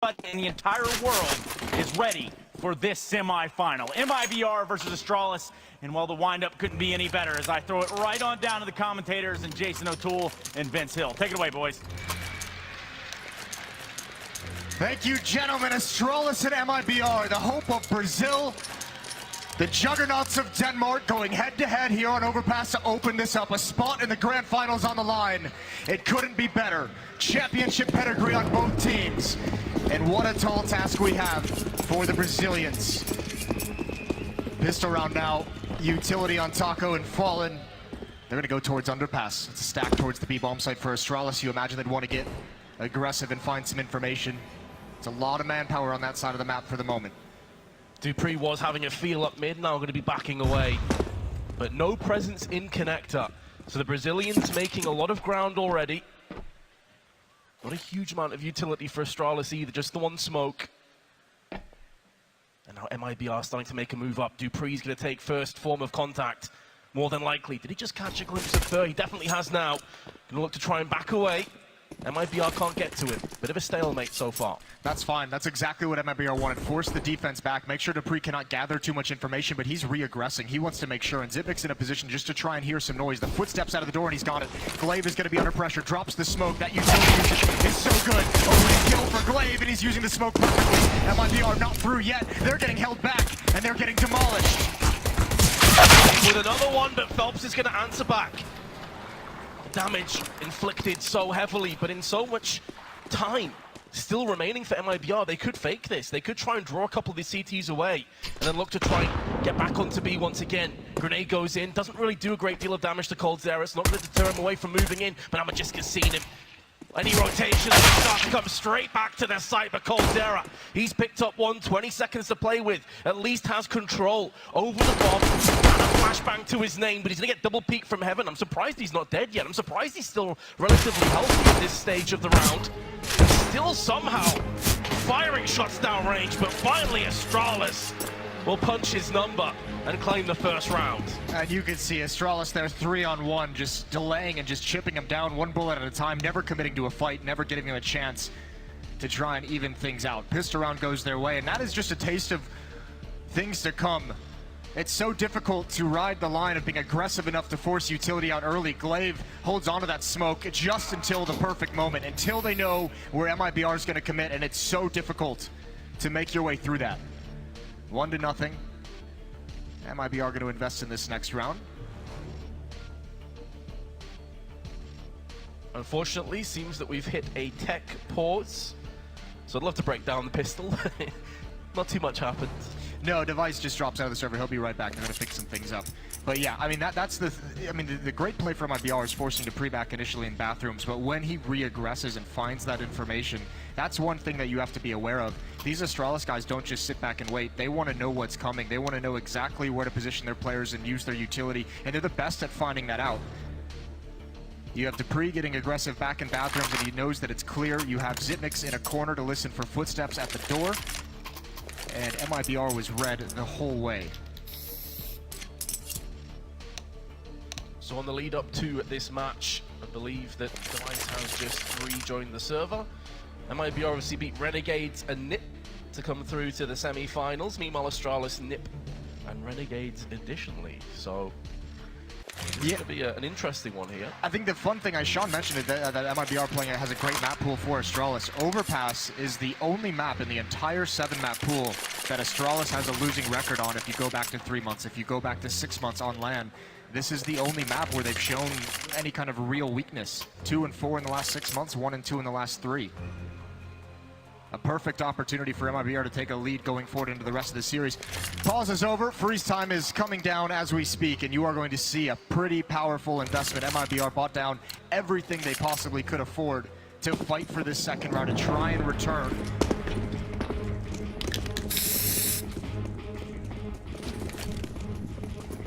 everybody in the entire world is ready for this semifinal. MIBR versus Astralis, and while the windup couldn't be any better, as I throw it right on down to the commentators and Jason O'Toole and Vince Hill. Take it away, boys. Thank you, gentlemen. Astralis and MIBR, the hope of Brazil, the juggernauts of Denmark, going head-to-head here on Overpass to open this up. A spot in the grand finals on the line. It couldn't be better. Championship pedigree on both teams. And what a tall task we have for the Brazilians. Pistol round now. Utility on Taco and Fallen. They're going to go towards Underpass. It's a stack towards the B-bomb site for Astralis. You imagine they'd want to get aggressive and find some information. It's a lot of manpower on that side of the map for the moment. Dupree was having a feel up mid, now going to be backing away. But no presence in connector. So the Brazilians making a lot of ground already. Not a huge amount of utility for Astralis either, just the one smoke. And now MIBR starting to make a move up. Dupree's going to take first form of contact, more than likely. Did he just catch a glimpse of Fur? He definitely has now. Going to look to try and back away. MIBR can't get to him. Bit of a stalemate so far. That's fine. That's exactly what MIBR wanted. Force the defense back. Make sure Dupree cannot gather too much information, but he's re-aggressing. He wants to make sure, and Zipnik's in a position just to try and hear some noise. The footsteps out of the door, and he's got it. Glaive is going to be under pressure. Drops the smoke. That utility is so good. Opening kill for Glaive, and he's using the smoke perfectly. MIBR not through yet. They're getting held back, and they're getting demolished. With another one, but Phelps is going to answer back. Damage inflicted so heavily, but in so much time still remaining for MIBR. They could fake this. They could try and draw a couple of these CTs away and then look to try and get back onto B once again. Grenade goes in, doesn't really do a great deal of damage to Coldzera. It's not going to deter him away from moving in, but Amajiska's seen him. Any rotations start to come straight back to their site, but Coldzera, he's picked up 20 seconds to play with, at least has control over the bomb, and a flashbang to his name, but he's gonna get double peek from heaven. I'm surprised he's not dead yet. I'm surprised he's still relatively healthy at this stage of the round. And still somehow firing shots downrange, but finally Astralis will punch his number and claim the first round. And you can see Astralis there 3-on-1, just delaying and just chipping him down one bullet at a time, never committing to a fight, never giving him a chance to try and even things out. Pistol round goes their way, and that is just a taste of things to come. It's so difficult to ride the line of being aggressive enough to force utility out early. Glaive holds onto that smoke just until the perfect moment, until they know where MIBR is going to commit, and it's so difficult to make your way through that. 1-0. MIBR going to invest in this next round. Unfortunately, seems that we've hit a tech pause. So I'd love to break down the pistol. Not too much happened. No, device just drops out of the server. He'll be right back. They're going to pick some things up. But yeah, I mean, that's the great play from MIBR is forcing Dupree back initially in bathrooms, but when he re-aggresses and finds that information, that's one thing that you have to be aware of. These Astralis guys don't just sit back and wait. They want to know what's coming. They want to know exactly where to position their players and use their utility, and they're the best at finding that out. You have Dupree getting aggressive back in bathrooms, and he knows that it's clear. You have Zipnik's in a corner to listen for footsteps at the door, and MIBR was red the whole way. So on the lead up to this match, I believe that Katowice has just rejoined the server. MIBR obviously beat Renegades and NIP to come through to the semi-finals. Meanwhile, Astralis, NIP, and Renegades additionally. So it's going to be an interesting one here. I think the fun thing, as Sean mentioned, that MIBR playing has a great map pool for Astralis. Overpass is the only map in the entire 7-map pool that Astralis has a losing record on if you go back to 3 months, if you go back to 6 months on LAN. This is the only map where they've shown any kind of real weakness. 2-4 in the last 6 months, 1-2 in the last 3. A perfect opportunity for MIBR to take a lead going forward into the rest of the series. Pause is over. Freeze time is coming down as we speak, and you are going to see a pretty powerful investment. MIBR bought down everything they possibly could afford to fight for this second round and try and return.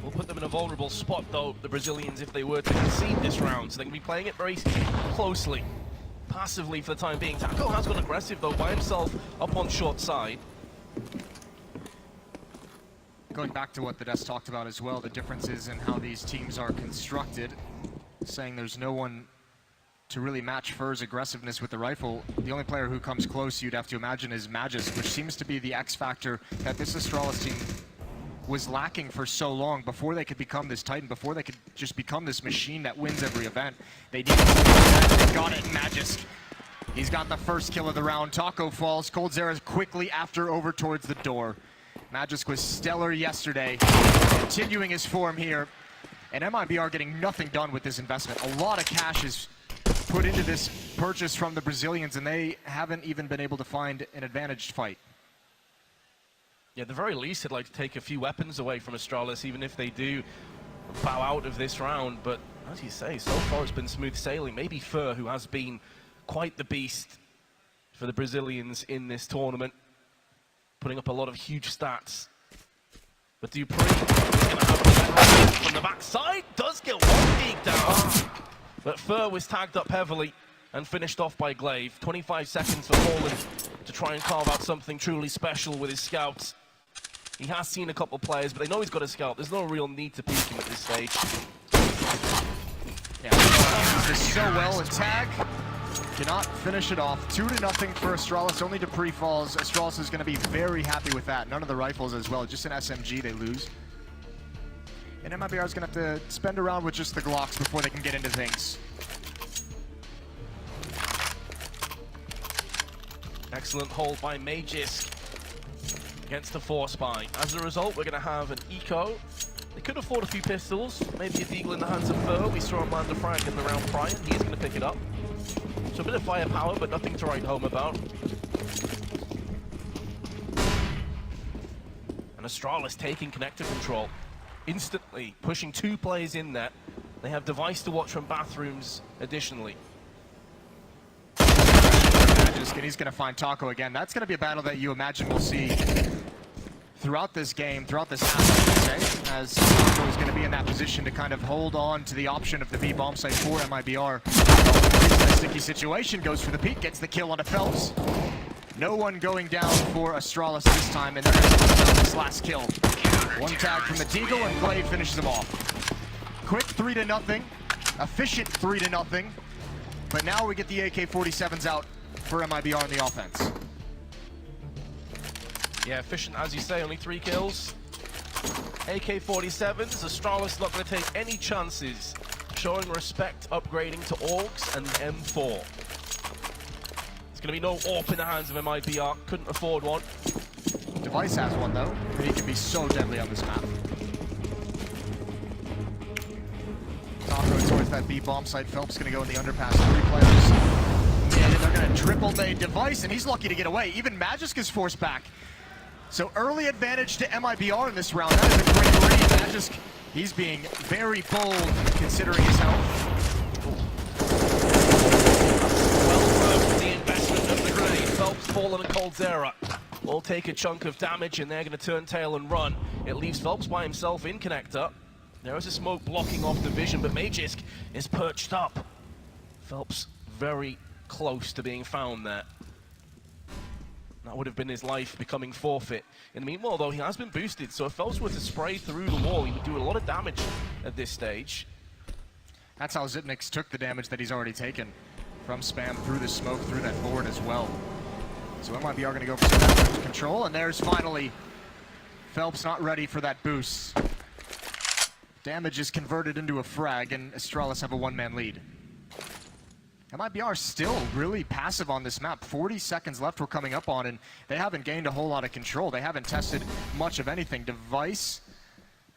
We'll put them in a vulnerable spot, though, the Brazilians, if they were to concede this round. So they can be playing it very closely. Passively for the time being. Taco has gone aggressive though by himself up on short side. Going back to what the desk talked about as well, the differences in how these teams are constructed, saying there's no one to really match Fur's aggressiveness with the rifle. The only player who comes close, you'd have to imagine, is Magisk, which seems to be the X factor that this Astralis team was lacking for so long. Before they could become this Titan, before they could just become this machine that wins every event, they needed something like that. They got it in Magisk. He's got the first kill of the round. Taco falls. coldzera quickly after over towards the door. Magisk was stellar yesterday, continuing his form here. And MIBR getting nothing done with this investment. A lot of cash is put into this purchase from the Brazilians, and they haven't even been able to find an advantaged fight. Yeah, at the very least, I'd like to take a few weapons away from Astralis, even if they do bow out of this round. But as you say, so far it's been smooth sailing. Maybe Fur, who has been quite the beast for the Brazilians in this tournament, putting up a lot of huge stats. But Dupree is going to have a from the backside, does get one dig down. But Fur was tagged up heavily and finished off by Glaive. 25 seconds for Poland to try and carve out something truly special with his scouts. He has seen a couple players, but they know he's got a scout. There's no real need to peek him at this stage. Yeah, he uses this so well in tag. Cannot finish it off. 2-0 for Astralis. Only Dupree falls. Astralis is going to be very happy with that. None of the rifles as well. Just an SMG they lose. And MIBR is going to have to spend around with just the Glocks before they can get into things. Excellent hold by Magisk against the Force Spy. As a result, we're going to have an eco. They could afford a few pistols, maybe a deagle in the hands of Fur. We saw him land a frag in the round prior. He is going to pick it up. So a bit of firepower, but nothing to write home about. And Astralis taking connector control instantly, pushing 2 players in there. They have device to watch from bathrooms additionally. And he's going to find Taco again. That's going to be a battle that you imagine we'll see throughout this game, throughout this half, I would say, as Taco is going to be in that position to kind of hold on to the option of the B bomb site for MIBR. It's a sticky situation, goes for the peek, gets the kill onto Phelps. No one going down for Astralis this time, and they're going to pick up this last kill. One tag from the Deagle, and Glaive finishes him off. Quick 3-0, efficient 3-0, but now we get the AK-47s out for MIBR on the offense. Yeah, efficient, as you say, only 3 kills. AK-47s, Astralis not going to take any chances, showing respect, upgrading to AUGs and the M4. There's going to be no AWP in the hands of MIBR, couldn't afford one. Device has one though, but he can be so deadly on this map. Taco towards that B bomb site. Phelps going to go in the underpass. 3 players. And they're going to triple nade Device, and he's lucky to get away. Even Magisk is forced back. So early advantage to MIBR in this round. That is a great read. Magisk, he's being very bold considering his health. Well worked the investment of the grenade. Phelps, Fallen, and coldzera will take a chunk of damage, and they're going to turn tail and run. It leaves Phelps by himself in connector. There is a smoke blocking off the vision, but Magisk is perched up. Phelps very close to being found there. That would have been his life becoming forfeit. In the meanwhile, though, he has been boosted, so if Phelps were to spray through the wall, he would do a lot of damage at this stage. That's how Zipnix took the damage that he's already taken from spam through the smoke, through that forward as well. So MIBR going to go for some damage control, and there's finally Phelps not ready for that boost. Damage is converted into a frag, and Astralis have a 1-man lead. MIBR still really passive on this map. 40 seconds left we're coming up on, and they haven't gained a whole lot of control. They haven't tested much of anything. Device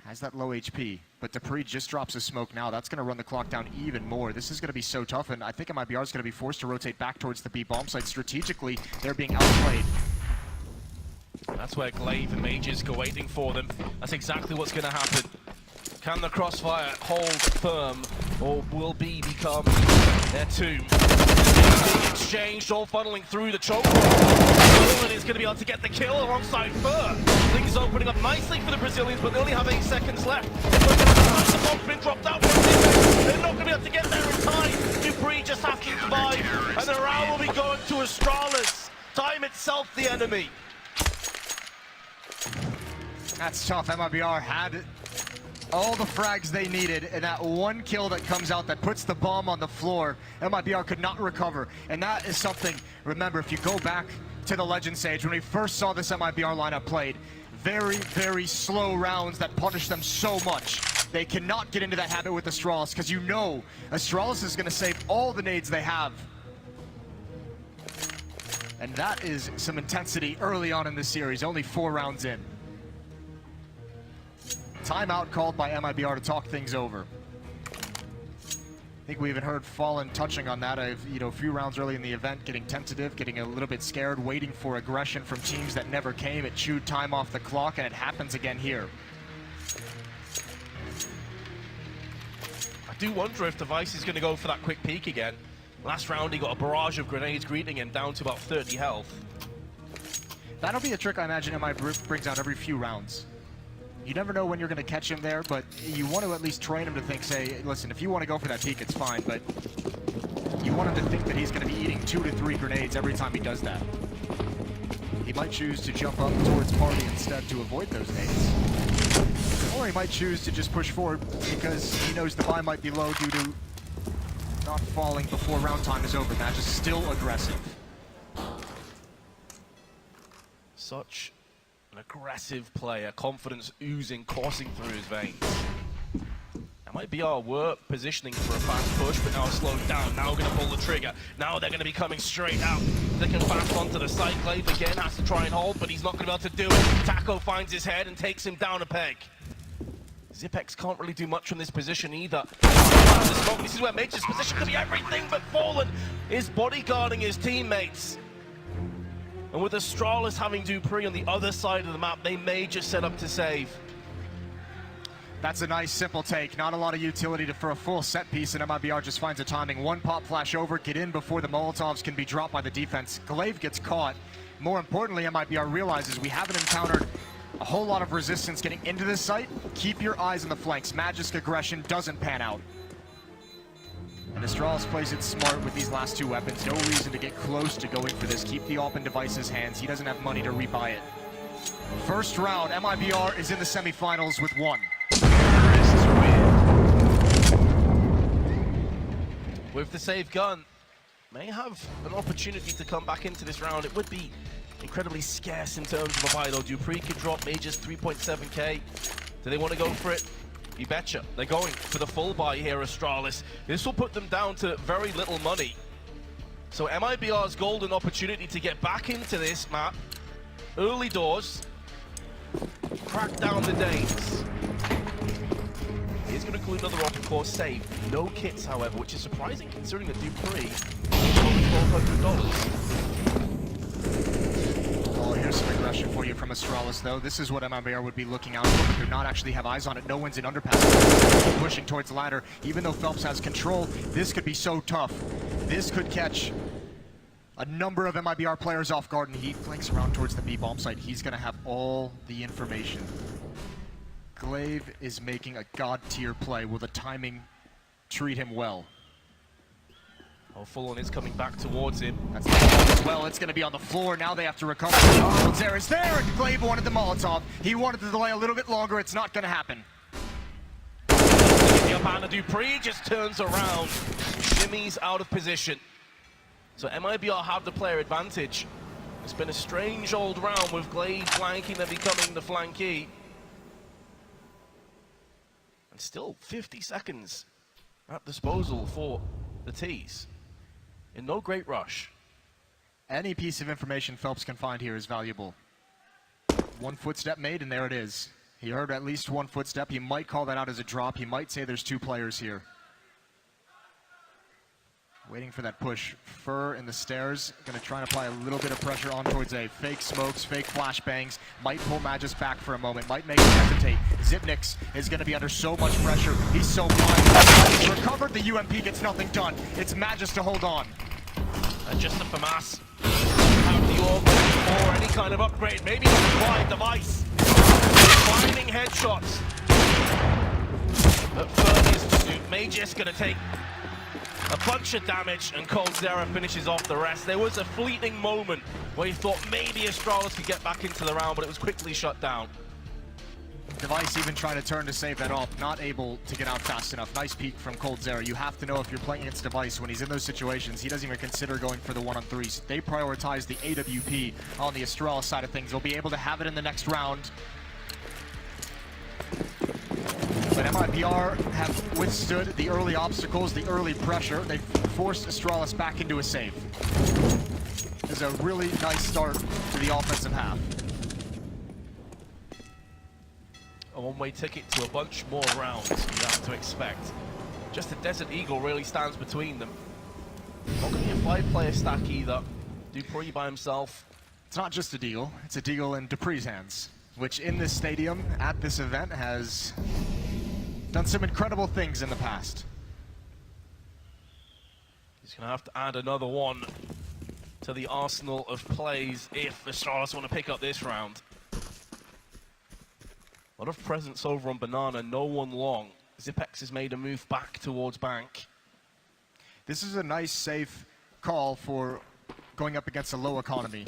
has that low HP, but Dupree just drops a smoke now. That's going to run the clock down even more. This is going to be so tough, and I think MIBR is going to be forced to rotate back towards the B bomb site. Strategically, they're being outplayed. That's where Glaive and Magisk are waiting for them. That's exactly what's going to happen. Can the crossfire hold firm, or will B become their tomb? Being exchanged, all funneling through the choke. Poland is going to be able to get the kill alongside Fur. Things opening up nicely for the Brazilians, but they only have 8 seconds left. The bomb's been dropped out. They're not going to be able to get there in time. Dupree just has to survive, and the round will be going to Astralis. Time itself the enemy. That's tough. MIBR had all the frags they needed, and that one kill that comes out that puts the bomb on the floor, MIBR could not recover. And that is something, remember, if you go back to the Legend stage, when we first saw this MIBR lineup played, very, very slow rounds that punish them so much. They cannot get into that habit with Astralis, because you know Astralis is going to save all the nades they have. And that is some intensity early on in this series, only 4 rounds in. Timeout called by MIBR to talk things over. I think we even heard Fallen touching on that. A few rounds early in the event, getting tentative, getting a little bit scared, waiting for aggression from teams that never came. It chewed time off the clock, and it happens again here. I do wonder if Katowice is going to go for that quick peek again. Last round, he got a barrage of grenades greeting him, down to about 30 health. That'll be a trick I imagine MI brings out every few rounds. You never know when you're going to catch him there, but you want to at least train him to think, say, listen, if you want to go for that peek, it's fine, but you want him to think that he's going to be eating 2 to 3 grenades every time he does that. He might choose to jump up towards party instead to avoid those nades. Or he might choose to just push forward because he knows the buy might be low due to not falling before round time is over. Match is still aggressive. Such an aggressive player, confidence oozing, coursing through his veins. MIBR were positioning for a fast push, but now slowed down. Now going to pull the trigger. Now they're going to be coming straight out. They can fast onto the side. Glaive again has to try and hold, but he's not going to be able to do it. Taco finds his head and takes him down a peg. Zipex can't really do much from this position either. This is where Major's position could be everything, but Fallen is bodyguarding his teammates. And with Astralis having Dupree on the other side of the map, they may just set up to save. That's a nice, simple take. Not a lot of utility for a full set piece, and MIBR just finds a timing. One pop flash over, get in before the Molotovs can be dropped by the defense. Glaive gets caught. More importantly, MIBR realizes we haven't encountered a whole lot of resistance getting into this site. Keep your eyes on the flanks. Magisk aggression doesn't pan out. And Astralis plays it smart with these last 2 weapons. No reason to get close to going for this. Keep the AWP in Device's hands. He doesn't have money to rebuy it. First round, MIBR is in the semifinals with 1. With the save gun, may have an opportunity to come back into this round. It would be incredibly scarce in terms of a buy though. Dupree could drop Majors 3.7k. Do they want to go for it? You betcha. They're going for the full buy here, Astralis. This will put them down to very little money. So MIBR's golden opportunity to get back into this map. Early doors. Crack down the Danes. He's going to include another off course save. No kits, however, which is surprising considering that Dupree is only $1,200. Oh, here's some aggression for you from Astralis, though. This is what MIBR would be looking out for, but do not actually have eyes on it. No one's in underpass. Pushing towards the ladder. Even though Phelps has control, this could be so tough. This could catch a number of MIBR players off guard, and he flanks around towards the B bomb site. He's going to have all the information. Glaive is making a god-tier play. Will the timing treat him well? Oh, Full-On is coming back towards him. That's not as well. It's going to be on the floor. Now they have to recover. There is there, and Glaive wanted the Molotov. He wanted to delay a little bit longer. It's not going to happen. The up hand of Dupree just turns around. Jimmy's out of position. So MIBR have the player advantage. It's been a strange old round with Glaive flanking and becoming the flankee. And still 50 seconds at disposal for the T's. In no great rush. Any piece of information Phelps can find here is valuable. One footstep made, and there it is. He heard at least one footstep. He might call that out as a drop. He might say there's 2 players here. Waiting for that push. Fur in the stairs. Going to try and apply a little bit of pressure on towards A. Fake smokes, fake flashbangs. Might pull Magis back for a moment. Might make him hesitate. Zipnix is going to be under so much pressure. He's so blind. Recovered. The UMP gets nothing done. It's Magis to hold on. And just the FAMAS. Have the AWP or any kind of upgrade. Maybe not quite. Device. Finding headshots. But Fur is to do. Magis going to take a bunch of damage, and coldzera finishes off the rest. There was a fleeting moment where he thought maybe Astralis could get back into the round, but it was quickly shut down. Device even trying to turn to save that off, not able to get out fast enough. Nice peek from coldzera. You have to know if you're playing against Device, when he's in those situations, he doesn't even consider going for the 1-on-3s. They prioritize the AWP on the Astralis side of things. They'll be able to have it in the next round. But MIBR have withstood the early obstacles, the early pressure. They've forced Astralis back into a save. This is a really nice start to the offensive half. A one-way ticket to a bunch more rounds you have to expect. Just the Desert Eagle really stands between them. Not going to be a 5-player stack either. Dupree by himself. It's not just a deagle, it's a deagle in Dupree's hands, which in this stadium, at this event, has done some incredible things in the past. He's going to have to add another one to the arsenal of plays if the Stars want to pick up this round. A lot of presence over on Banana, no one long. Zipex has made a move back towards Bank. This is a nice, safe call for going up against a low economy.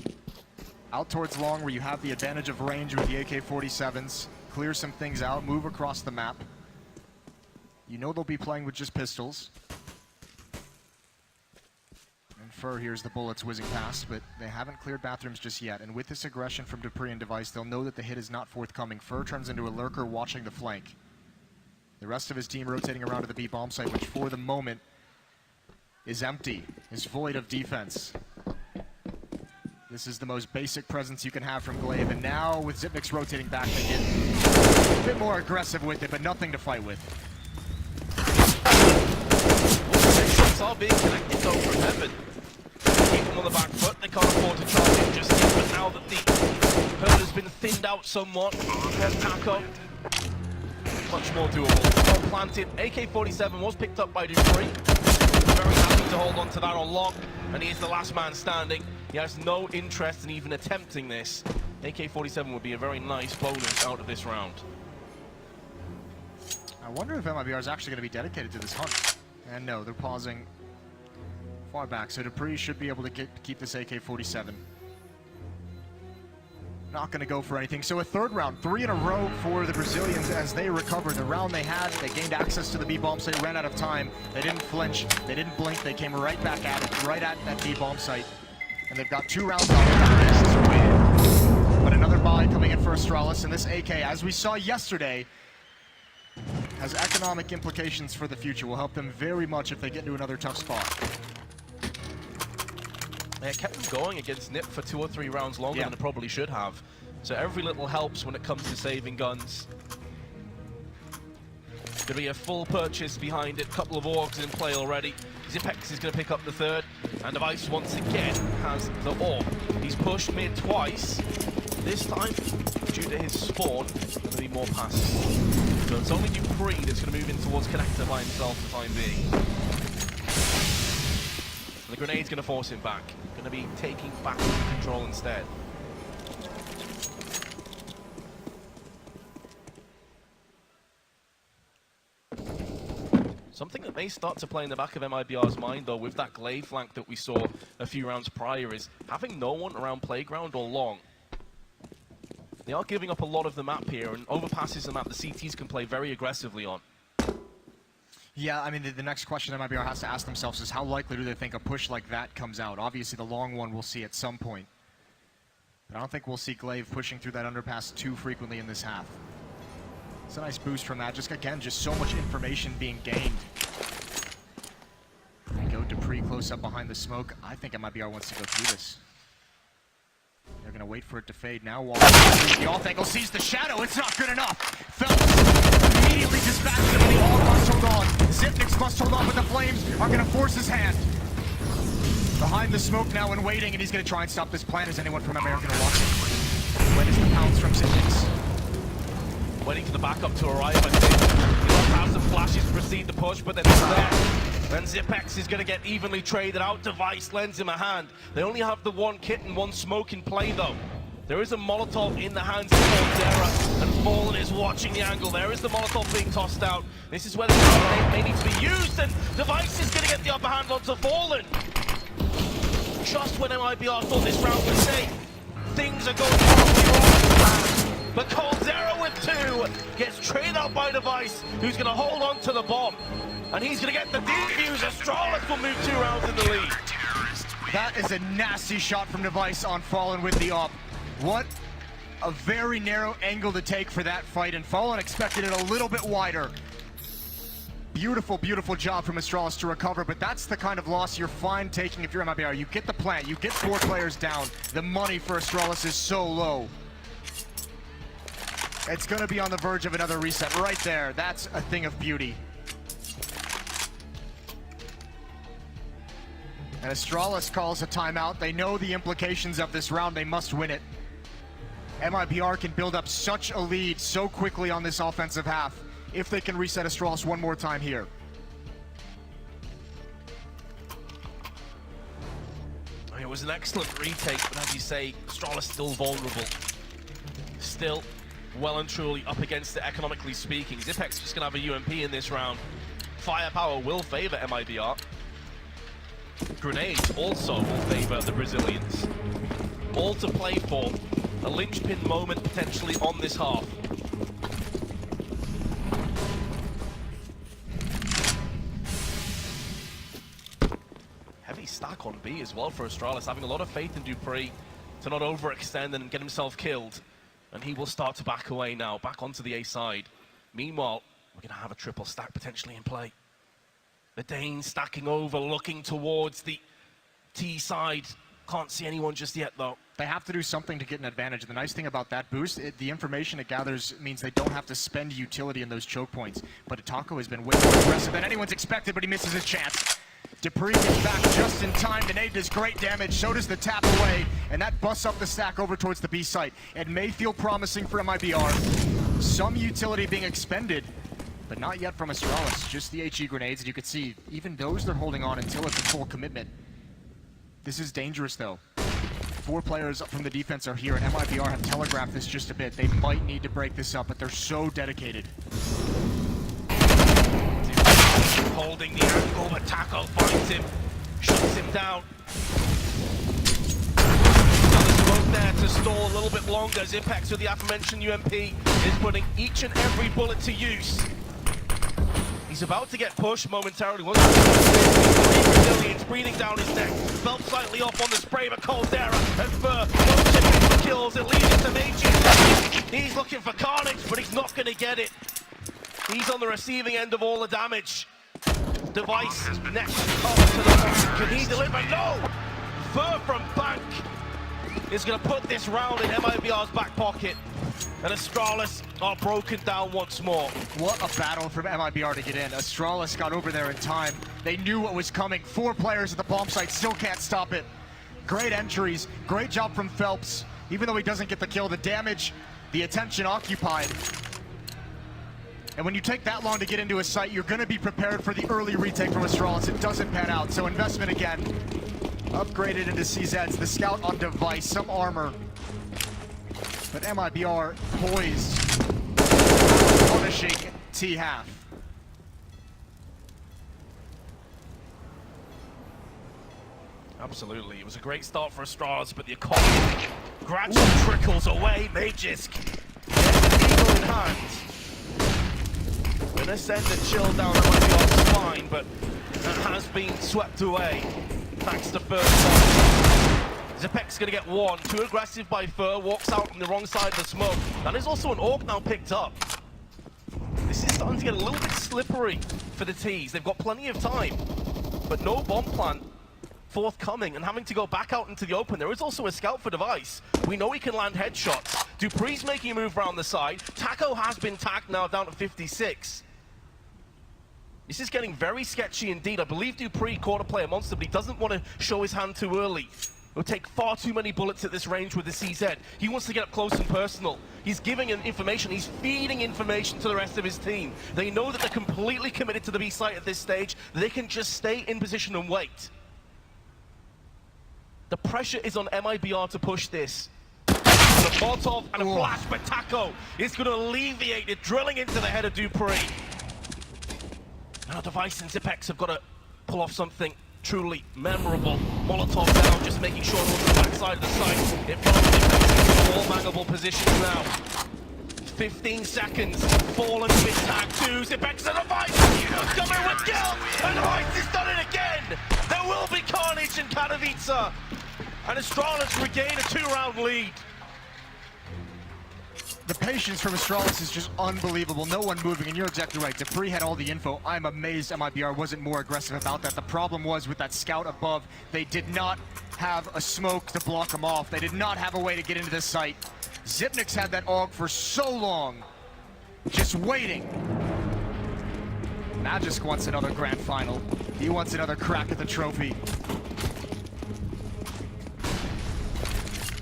Out towards long, where you have the advantage of range with the AK-47s. Clear some things out, move across the map. You know they'll be playing with just pistols. And Fur hears the bullets whizzing past, but they haven't cleared bathrooms just yet. And with this aggression from Dupree and Device, they'll know that the hit is not forthcoming. Fur turns into a lurker watching the flank. The rest of his team rotating around to the B bomb site, which for the moment is empty, is void of defense. This is the most basic presence you can have from Glaive, and now with Zipnix rotating back, they get a bit more aggressive with it, but nothing to fight with. Shots are being connected though from heaven. Keep them on the back foot, they can't afford to charge in just yet, but now that the herd has been thinned out somewhat, Taco, much more doable. Well planted, AK-47 was picked up by Dupree. Very happy to hold on to that on long, and he is the last man standing. He has no interest in even attempting this. AK-47 would be a very nice bonus out of this round. I wonder if MIBR is actually going to be dedicated to this hunt. And no, they're pausing far back, so Dupree should be able to keep this AK-47. Not going to go for anything. So a third round, 3 in a row for the Brazilians as they recover. The round they had, they gained access to the B-bomb site, ran out of time. They didn't flinch, they didn't blink, they came right back at it, right at that B-bomb site. And they've got 2 rounds on this win. But another buy coming in for Astralis, and this AK, as we saw yesterday, has economic implications for the future. Will help them very much if they get into another tough spot. They kept them going against Nip for 2 or 3 rounds longer than it probably should have. So every little helps when it comes to saving guns. Going to be a full purchase behind it. Couple of orgs in play already. Zipex is going to pick up the third. And Device once again has the orb. He's pushed mid twice. This time, due to his spawn, going to be more passive. So it's only Dupree that's going to move in towards Connector by himself for the time being. The grenade's going to force him back. Going to be taking back control instead. Something that may start to play in the back of MIBR's mind, though, with that Glaive flank that we saw a few rounds prior, is having no one around playground or long. They are giving up a lot of the map here, and overpasses the map the CTs can play very aggressively on. Yeah, I mean, the next question that MIBR has to ask themselves is how likely do they think a push like that comes out? Obviously, the long one we'll see at some point. But I don't think we'll see Glaive pushing through that underpass too frequently in this half. It's a nice boost from that. Just, again, just so much information being gained. There you go, Dupree close up behind the smoke. I think MIBR wants to go through this. They're going to wait for it to fade now. The off angle sees the shadow. It's not good enough. Phelps immediately dispatched him, and the all must hold on. Zipnix must hold on, but the flames are going to force his hand. Behind the smoke now and waiting, and he's going to try and stop this plan. Is anyone from MIBR going to watch it? When is the pounce from Zipnix? Waiting for the backup to arrive, I think. He'll have some flashes to proceed the push, but then it's there. Then Zipex is going to get evenly traded out. Device lends him a hand. They only have the 1 kit and 1 smoke in play, though. There is a Molotov in the hands of coldzera, and Fallen is watching the angle. There is the Molotov being tossed out. This is where the grenade may need to be used, and Device is going to get the upper hand onto Fallen. Just when MIBR thought this round was safe, things are going horribly wrong. But coldzera with 2 gets traded out by Device, who's going to hold on to the bomb. And he's going to get the defuse. Astralis will move 2 rounds in the lead. That is a nasty shot from Device on Fallen with the op. What a very narrow angle to take for that fight, and Fallen expected it a little bit wider. Beautiful, beautiful job from Astralis to recover, but that's the kind of loss you're fine taking if you're MIBR. You get the plant, you get 4 players down. The money for Astralis is so low. It's going to be on the verge of another reset right there. That's a thing of beauty. And Astralis calls a timeout. They know the implications of this round. They must win it. MIBR can build up such a lead so quickly on this offensive half if they can reset Astralis one more time here. It was an excellent retake, but as you say, Astralis still vulnerable. Still well and truly up against it, economically speaking. Xyp9x just going to have a UMP in this round. Firepower will favor MIBR. Grenades also will favor the Brazilians. All to play for. A linchpin moment potentially on this half. Heavy stack on B as well for Astralis, having a lot of faith in dupreeh to not overextend and get himself killed. And he will start to back away now, back onto the A side. Meanwhile, we're going to have a triple stack potentially in play. The Danes stacking over, looking towards the T side. Can't see anyone just yet, though. They have to do something to get an advantage. The nice thing about that boost, the information it gathers means they don't have to spend utility in those choke points. But Taco has been way more aggressive than anyone's expected, but he misses his chance. dupreeh gets back just in time. The nade does great damage, so does the tap away, and that busts up the stack over towards the B site. It may feel promising for MIBR. Some utility being expended, but not yet from Astralis. Just the HE grenades, and you can see even those they're holding on until it's a full commitment. This is dangerous though. 4 players from the defense are here, and MIBR have telegraphed this just a bit. They might need to break this up, but they're so dedicated. Holding the angle, but Taco finds him, shuts him down. Another smoke there to stall a little bit longer. Xyp9x with the aforementioned UMP is putting each and every bullet to use. He's about to get pushed momentarily. Once Brazilians breathing down his neck. Felt slightly off on the spray, but Caldera and Fur both chipping for kills. It leads it to Mages. He's looking for carnage, but he's not going to get it. He's on the receiving end of all the damage. Device next up to the point. Can he deliver? No! Fur from Bank is going to put this round in MIBR's back pocket. And Astralis are broken down once more. What a battle from MIBR to get in. Astralis got over there in time. They knew what was coming. 4 players at the bomb site still can't stop it. Great entries. Great job from Phelps. Even though he doesn't get the kill, the damage, the attention occupied. And when you take that long to get into a site, you're going to be prepared for the early retake from Astralis. It doesn't pan out, so investment again. Upgraded into CZs. The scout on Device, some armor. But MIBR poised, punishing T-half. Absolutely, it was a great start for Astralis, but the economy gradually trickles away. Magisk eagle in hand. Gonna send a chill down MIBR's spine, but that has been swept away thanks to first one. Xyp9x gonna get 1, too aggressive by Fur, walks out on the wrong side of the smoke. That is also an AWP now picked up. This is starting to get a little bit slippery for the T's. They've got plenty of time, but no bomb plant forthcoming and having to go back out into the open. There is also a scout for Device. We know he can land headshots. dupreeh's making a move around the side. Taco has been tagged now down to 56. This is getting very sketchy indeed. I believe dupreeh caught a player monster, but he doesn't want to show his hand too early. He'll take far too many bullets at this range with the CZ. He wants to get up close and personal. He's giving information, he's feeding information to the rest of his team. They know that they're completely committed to the B site at this stage. They can just stay in position and wait. The pressure is on MIBR to push this. A Molotov and a flash, but Taco is going to alleviate it, drilling into the head of dupreeh. Now Device and Xyp9x have got to pull off something truly memorable. Molotov down, just making sure it was the back side of the site. It follows Xyp9x into all bangable positions now. 15 seconds. Fallen with tag 2. Zipex and the Vice coming with kill. And Vice has done it again. There will be carnage in Katowice. And Astralis regain a 2-round lead. The patience from Astralis is just unbelievable. No one moving, and you're exactly right. Dupree had all the info. I'm amazed MIBR wasn't more aggressive about that. The problem was with that scout above, they did not have a smoke to block them off. They did not have a way to get into this site. Zipnik's had that AUG for so long, just waiting. Magisk wants another grand final. He wants another crack at the trophy.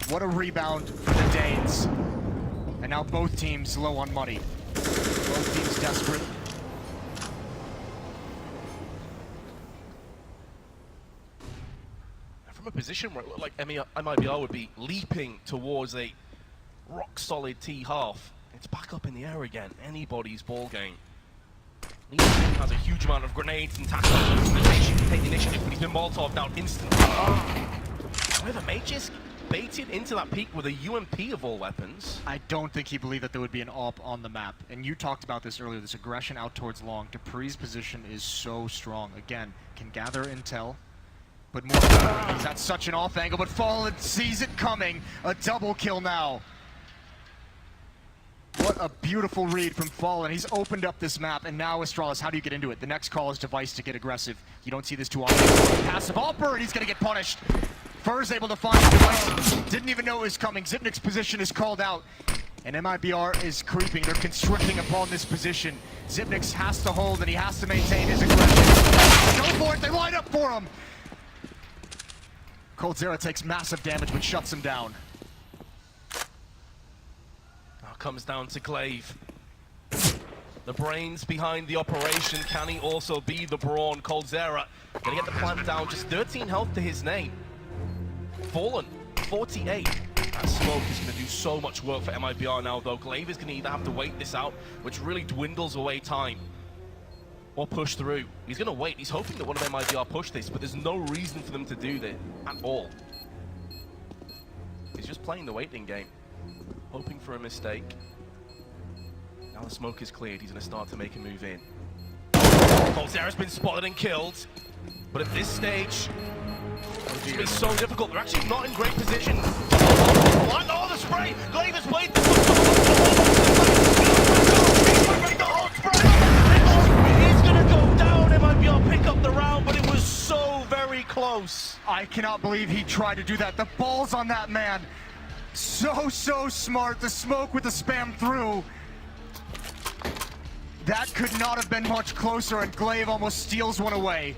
What a rebound for the Danes. And now both teams low on money. Both teams desperate. From a position where it looked like MIBR would be leaping towards a rock-solid T-half, it's back up in the air again. Anybody's ball game. Neither team has a huge amount of grenades and tackles. The Nation can take the initiative, but he's been Molotov out instantly. However, Magisk baited into that peak with a UMP of all weapons. I don't think he believed that there would be an AWP on the map. And you talked about this earlier, this aggression out towards long. Dupree's position is so strong. Again, can gather intel, but more he's at such an off angle, but Fallen sees it coming. A double kill now. What a beautiful read from Fallen. He's opened up this map, and now Astralis, how do you get into it? The next call is Device to get aggressive. You don't see this too often. Passive AWPer, and he's gonna get punished. Fur's able to find Device. Didn't even know it was coming. Zipnik's position is called out, and MIBR is creeping. They're constricting upon this position. Zipnik's has to hold, and he has to maintain his aggression. Go for it, they line up for him. coldzera takes massive damage, but shuts him down. Now comes down to Glaive. The brains behind the operation. Can he also be the brawn? coldzera gonna get the plant down. Just 13 health to his name. Fallen, 48. That smoke is going to do so much work for MIBR now, though. Glaive is going to either have to wait this out, which really dwindles away time, or push through. He's going to wait. He's hoping that one of MIBR push this, but there's no reason for them to do that at all. He's just playing the waiting game, hoping for a mistake. Now the smoke is cleared. He's going to start to make a move in. coldzera's been spotted and killed, but at this stage, it's so difficult. They're actually not in great position. Oh, the spray! Glaive has played the whole spray! He's gonna go down. MIBR pick up the round, but it was so very close. I cannot believe he tried to do that. The balls on that man. So smart. The smoke with the spam through. That could not have been much closer, and Glaive almost steals one away.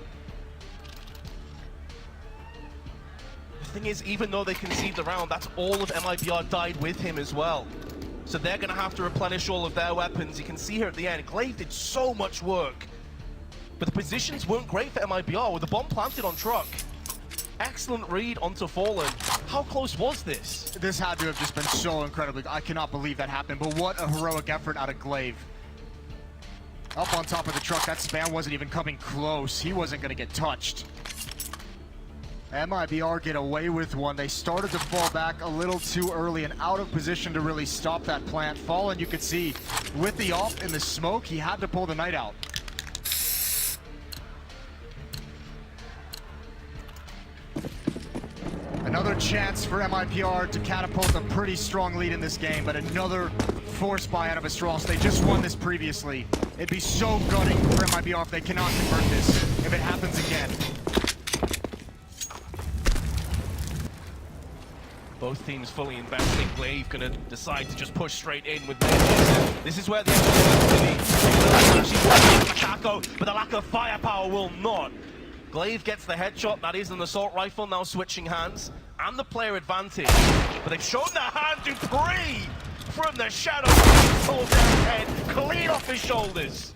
The thing is, even though they concede the round, that's all of MIBR died with him as well. So they're going to have to replenish all of their weapons. You can see here at the end, Glaive did so much work. But the positions weren't great for MIBR with the bomb planted on truck. Excellent read onto Fallen. How close was this? This had to have just been so incredibly... I cannot believe that happened, but what a heroic effort out of Glaive. Up on top of the truck, that spam wasn't even coming close. He wasn't going to get touched. MIBR get away with one. They started to fall back a little too early and out of position to really stop that plant. Fallen, you could see, with the AWP in the smoke, he had to pull the night out. Another chance for MIBR to catapult a pretty strong lead in this game, but another force buy out of Astralis. They just won this previously. It'd be so gutting for MIBR if they cannot convert this, if it happens again. Both teams fully invested. Glaive gonna decide to just push straight in with Magisk. This is where the Kako, but the lack of firepower will not. Glaive gets the headshot. That is an assault rifle now switching hands, and the player advantage. But they've shown their hand. Dupree from the shadow, pulled down head, clean off his shoulders.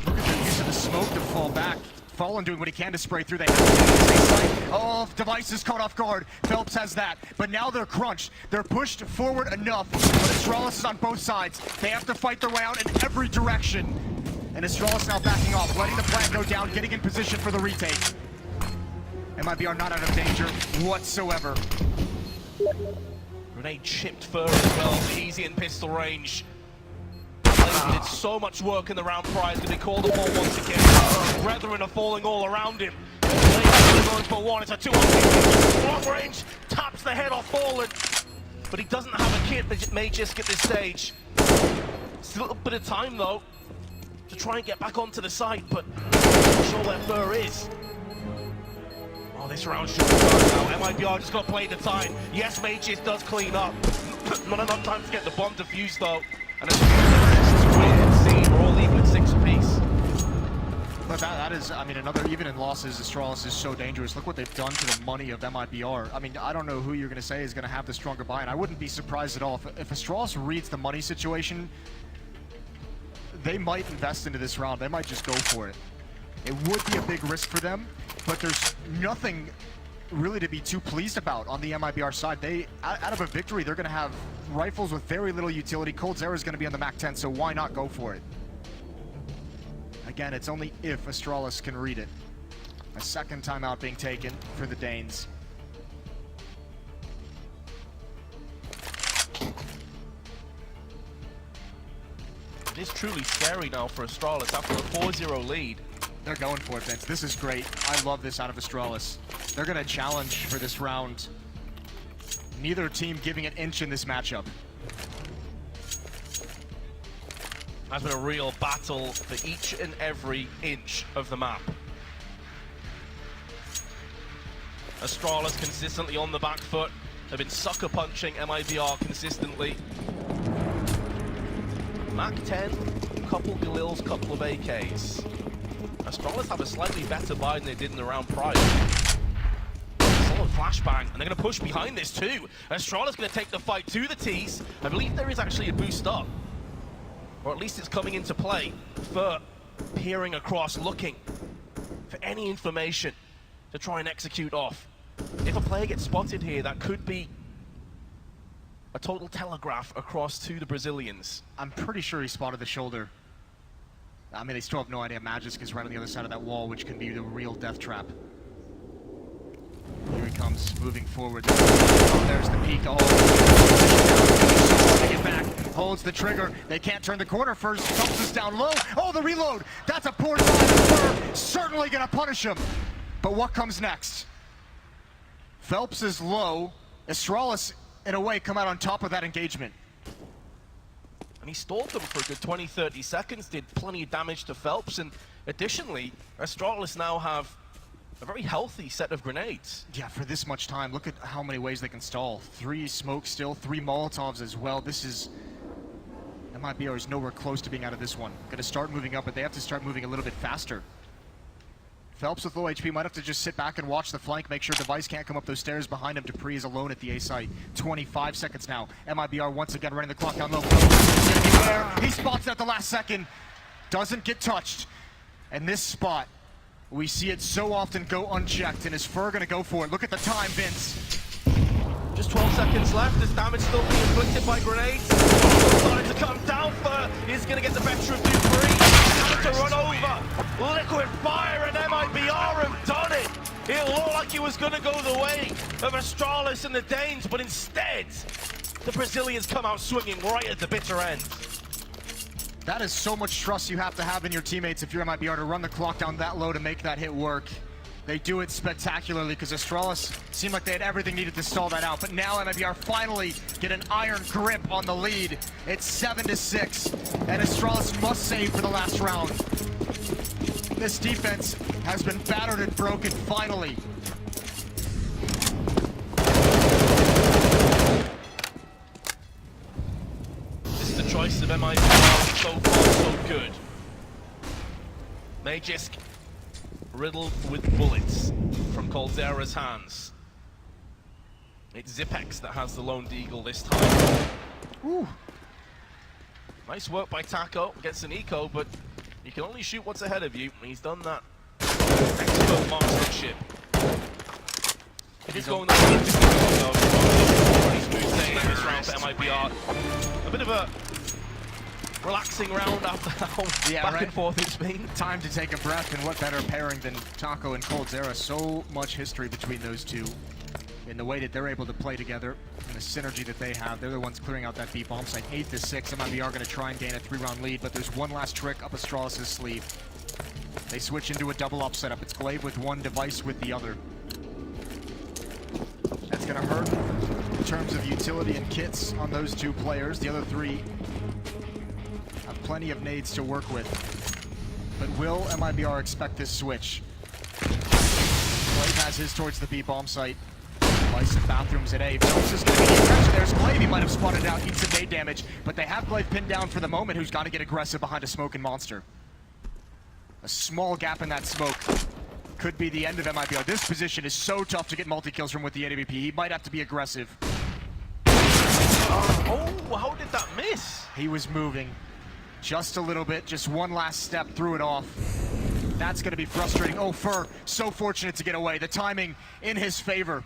Look at the use of the smoke to fall back. Fallen doing what he can to spray through. They have to oh, Device is caught off guard. Phelps has that, but now they're crunched. They're pushed forward enough, but Astralis is on both sides. They have to fight their way out in every direction. And Astralis now backing off, letting the plant go down, getting in position for the retake. MIBR not out of danger whatsoever. Grenade chipped Fur as well, easy in pistol range. Did so much work in the round prior, going to be called upon once again. Brethren are falling all around him. Going for one, it's a 2-on-2. Long range, taps the head off Fallen. But he doesn't have a kit that may just get this stage. Still a little bit of time though to try and get back onto the site, but I'm not sure where Fur is. Oh, this round should be done now. MIBR just got to play the time. Yes, Mages does clean up. Not enough time to get the bomb defused though. And as it's wait and see, we're all even at 6 apiece. But that is, I mean, another, even in losses, Astralis is so dangerous. Look what they've done to the money of MIBR. I mean, I don't know who you're going to say is going to have the stronger buy, and I wouldn't be surprised at all. If Astralis reads the money situation, they might invest into this round. They might just go for it. It would be a big risk for them, but there's nothing really to be too pleased about on the MIBR side. They, out of a victory, they're going to have rifles with very little utility. coldzera is going to be on the MAC-10, so why not go for it? Again, it's only if Astralis can read it. A second timeout being taken for the Danes. It is truly scary now for Astralis after a 4-0 lead. They're going for it, Vince. This is great. I love this out of Astralis. They're going to challenge for this round. Neither team giving an inch in this matchup. Has been a real battle for each and every inch of the map. Astralis consistently on the back foot. They've been sucker punching MIBR consistently. MAC-10, couple Galils, couple of AKs. Astralis have a slightly better buy than they did in the round prior. Solid flashbang, and they're going to push behind this too. Astralis going to take the fight to the T's. I believe there is actually a boost up. Or at least it's coming into play. Fur peering across, looking for any information to try and execute off. If a player gets spotted here, that could be a total telegraph across to the Brazilians. I'm pretty sure he spotted the shoulder. I mean, they still have no idea. Magisk is right on the other side of that wall, which can be the real death trap. Here he comes, moving forward. There's the peak. Oh, take it back. Holds the trigger. They can't turn the corner first. Phelps is down low. Oh, the reload. That's a poor shot. Certainly going to punish him. But what comes next? Phelps is low. Astralis, in a way, come out on top of that engagement. And he stalled them for a good 20-30 seconds, did plenty of damage to Phelps, and additionally, Astralis now have a very healthy set of grenades. Yeah, for this much time, look at how many ways they can stall. 3 smokes still, 3 Molotovs as well. This is... MIBR is nowhere close to being out of this one. Gonna start moving up, but they have to start moving a little bit faster. Phelps with low HP might have to just sit back and watch the flank, make sure Device can't come up those stairs behind him. Dupree is alone at the A site. 25 seconds now. MIBR once again running the clock down low. He spots it at the last second. Doesn't get touched. And this spot, we see it so often go unchecked, and is Fur gonna go for it? Look at the time, Vince. Just 12 seconds left. This damage still being inflicted by grenades. Starting to come down. Fur is going to get the better of Dupree. Having to run over. Liquid fire, and MIBR have done it. It looked like it was going to go the way of Astralis and the Danes, but instead, the Brazilians come out swinging right at the bitter end. That is so much trust you have to have in your teammates if you're MIBR to run the clock down that low to make that hit work. They do it spectacularly because Astralis seemed like they had everything needed to stall that out. But now MIBR finally get an iron grip on the lead. It's 7-6, and Astralis must save for the last round. This defense has been battered and broken finally. This is the choice of MIBR. So far, so good. Magisk riddled with bullets from coldzera's hands. It's Zipex that has the lone deagle this time. Ooh. Nice work by Taco, gets an eco, but you can only shoot what's ahead of you. He's done that. Expert marksmanship. It is going the way of the pretty smooth sailing this round for MIBR. A bit of a relaxing round after how back and forth it's been. Time to take a breath, and what better pairing than Taco and coldzera? So much history between those two. in the way that they're able to play together and the synergy that they have. They're the ones clearing out that B bomb site. 8-6. MIBR going to try and gain a 3-round lead, but there's one last trick up Astralis' sleeve. They switch into a double up setup. It's Glaive with one, Device with the other. That's going to hurt in terms of utility and kits on those two players. The other three have plenty of nades to work with. But will MIBR expect this switch? Glaive has his towards the B bomb site. Device in bathrooms at A. Phelps is going to be the aggressor. There's Glaive. He might have spotted it out, eats some nade damage, but they have Glaive pinned down for the moment, who's got to get aggressive behind a smoking monster. A small gap in that smoke could be the end of MIBR. This position is so tough to get multi-kills from with the AWP. He might have to be aggressive. Oh, how did that miss? He was moving just a little bit, just one last step, threw it off. That's going to be frustrating. Oh, Fur, so fortunate to get away. The timing in his favor.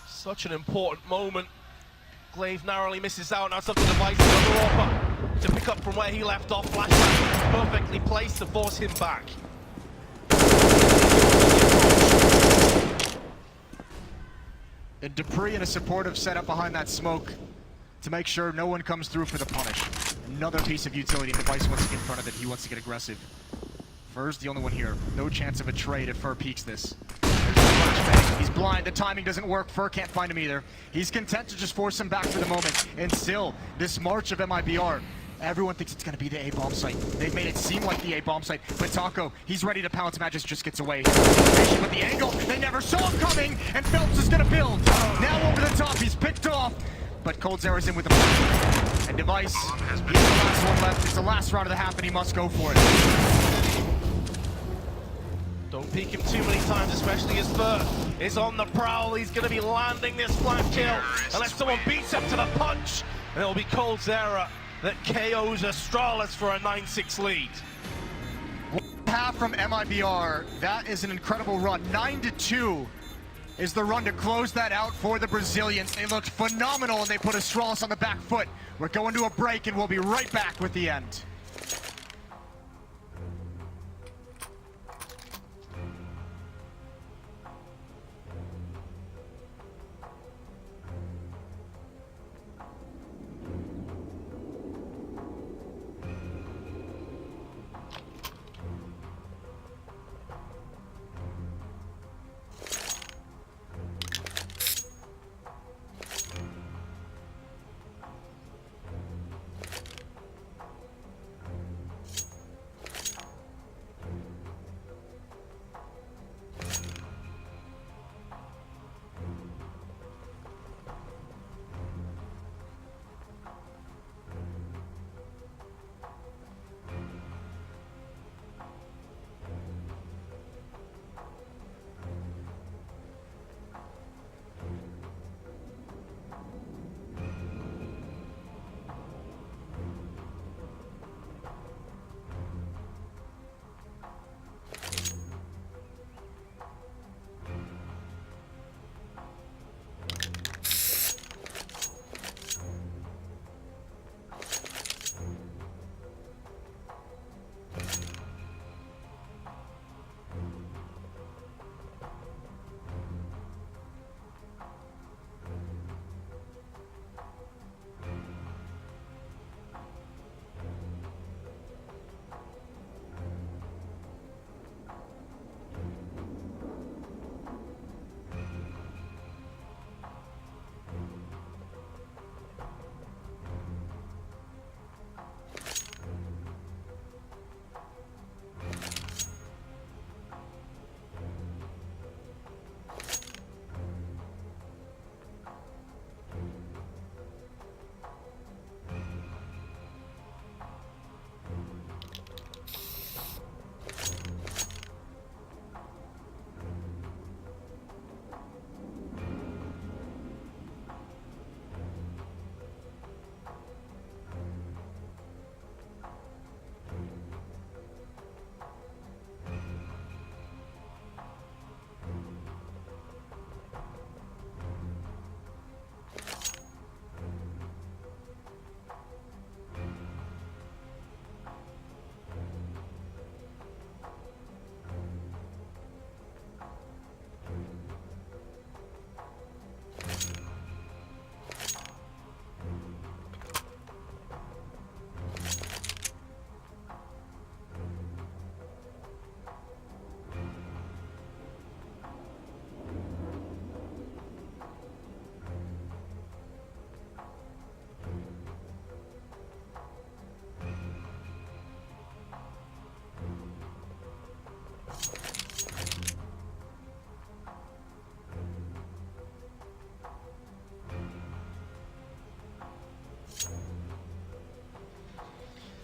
Such an important moment. Glaive narrowly misses out. Now it's up to Device, another offer to pick up from where he left off. Flashback perfectly placed to force him back. And Dupree in a supportive setup behind that smoke to make sure no one comes through for the punish. Another piece of utility. Device wants to get in front of it. He wants to get aggressive. Fur's the only one here. No chance of a trade if Fur peeks this. There's the flashbang. He's blind. The timing doesn't work. Fur can't find him either. He's content to just force him back for the moment. And still, this march of MIBR, everyone thinks it's going to be the A-bomb site. They've made it seem like the A-bomb site. But Taco, he's ready to pounce. Magis just gets away. With the angle, they never saw him coming, and Phelps is going to build. Now over the top, he's picked off. But Coldzera's in with the plan. And Device, he's the last one left. It's the last round of the half, and he must go for it. Don't peek him too many times, especially as Fur is on the prowl. He's going to be landing this flash kill unless someone beats him to the punch. And it'll be Coldzera that KOs Astralis for a 9-6 lead. Half from MIBR. That is an incredible run. 9-2 is the run to close that out for the Brazilians. They looked phenomenal, and they put Astralis on the back foot. We're going to a break, and we'll be right back with the end.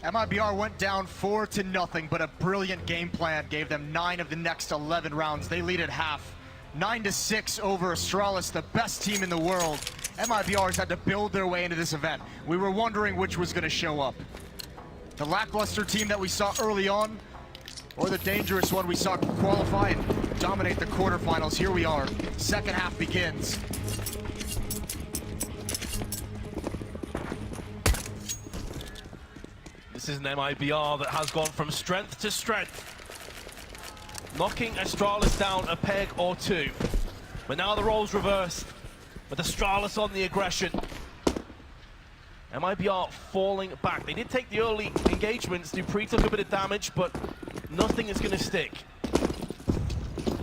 MIBR went down 4-0, but a brilliant game plan gave them 9 of the next 11 rounds. They lead at half, 9-6 over Astralis, the best team in the world. MIBR's had to build their way into this event. We were wondering which was going to show up. The lackluster team that we saw early on, or the dangerous one we saw qualify and dominate the quarterfinals. Here we are. Second half begins. This is an MIBR that has gone from strength to strength, knocking Astralis down a peg or two. But now the roles reversed, with Astralis on the aggression. MIBR falling back. They did take the early engagements. Dupree took a bit of damage, but nothing is going to stick.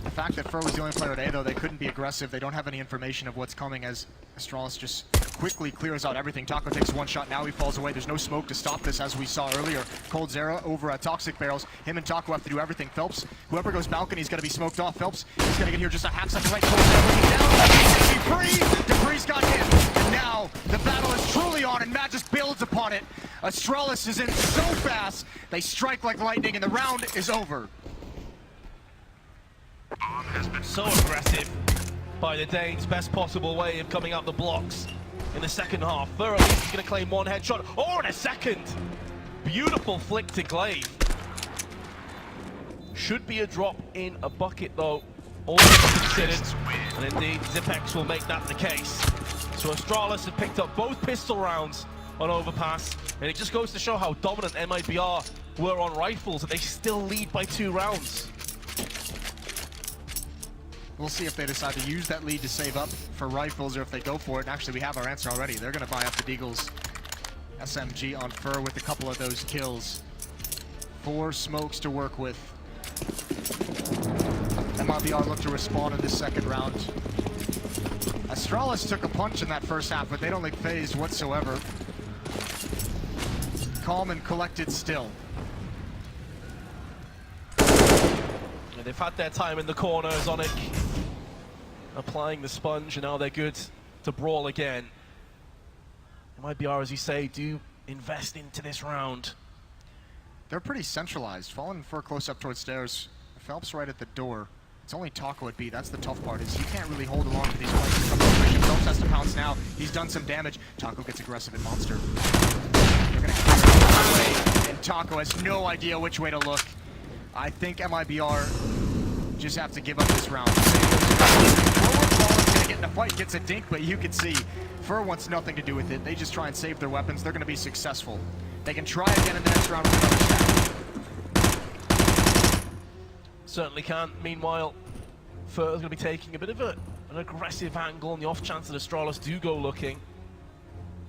The fact that Fur was the only player today, though, they couldn't be aggressive. They don't have any information of what's coming as Astralis just quickly clears out everything. Taco takes one shot, now he falls away. There's no smoke to stop this, as we saw earlier. Cold Zera over at Toxic Barrels. Him and Taco have to do everything. Phelps, whoever goes balcony is going to be smoked off. Phelps is going to get here just a half second right. Cold Zera bringing down. Dupree! Dupree's got him. And now the battle is truly on, and Matt just builds upon it. Astralis is in so fast, they strike like lightning, and the round is over. So aggressive by the Danes, best possible way of coming out the blocks in the second half. Fur at least is going to claim one headshot. Oh, and a second! Beautiful flick to Glaive. Should be a drop in a bucket though, all considered. And indeed, Zipex will make that the case. So Astralis have picked up both pistol rounds on Overpass, and it just goes to show how dominant MIBR were on rifles, that they still lead by 2 rounds. We'll see if they decide to use that lead to save up for rifles, or if they go for it. And actually, we have our answer already. They're going to buy up the Deagle's SMG on Fur with a couple of those kills. 4 smokes to work with. MIBR look to respond in this second round. Astralis took a punch in that first half, but they don't look phased whatsoever. Calm and collected still. Yeah, they've had their time in the corners, Onic applying the sponge, and now they're good to brawl again. MIBR, as you say, do invest into this round. They're pretty centralized. Falling for close up towards stairs. Phelps right at the door. It's only Taco at B. That's the tough part, is you can't really hold along to these players. Phelps has to pounce now. He's done some damage. Taco gets aggressive in Monster. They're going to clear it away, and Taco has no idea which way to look. I think MIBR just have to give up this round. Forward going to get in a fight, gets a dink, but you can see Fur wants nothing to do with it. They just try and save their weapons. They're going to be successful. They can try again in the next round with another stack. Certainly can. Meanwhile, Fur's going to be taking a bit of an aggressive angle on the off chance that Astralis do go looking.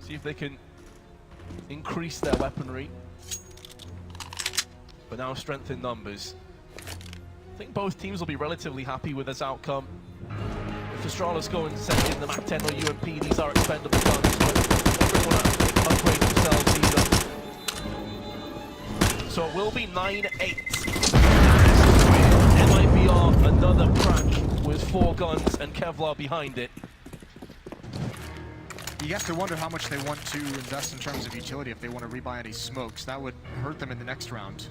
See if they can increase their weaponry. But now strength in numbers. I think both teams will be relatively happy with this outcome. If Astralis go and send in the MAC-10 or UMP, these are expendable guns, but they don't want to upgrade themselves either. So it will be 9-8. MIBR, another crack with 4 guns and Kevlar behind it. You have to wonder how much they want to invest in terms of utility if they want to rebuy any smokes. That would hurt them in the next round.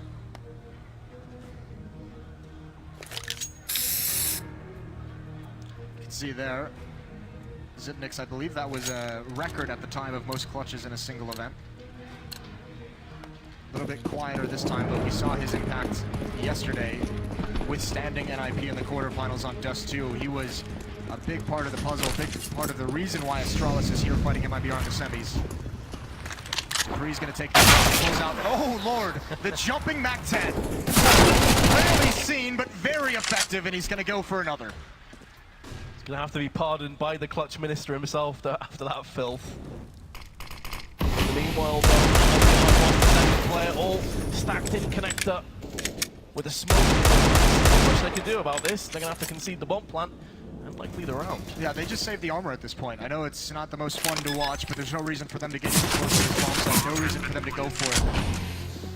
You can see there, Zipnix, I believe that was a record at the time of most clutches in a single event. A little bit quieter this time, but we saw his impact yesterday withstanding NIP in the quarterfinals on Dust 2. He was a big part of the puzzle, a big part of the reason why Astralis is here fighting MIBR in the semis. Bree's gonna take this out, pulls out. Oh Lord, the jumping MAC-10. Rarely seen, but very effective, and he's gonna go for another. He's gonna have to be pardoned by the clutch minister himself after that filth. Meanwhile, second player all stacked in connector with a smoke. Not much they can do about this. They're gonna have to concede the bomb plant and likely the round. Yeah, they just saved the armor at this point. I know it's not the most fun to watch, but there's no reason for them to get too close to this bomb site. No reason for them to go for it.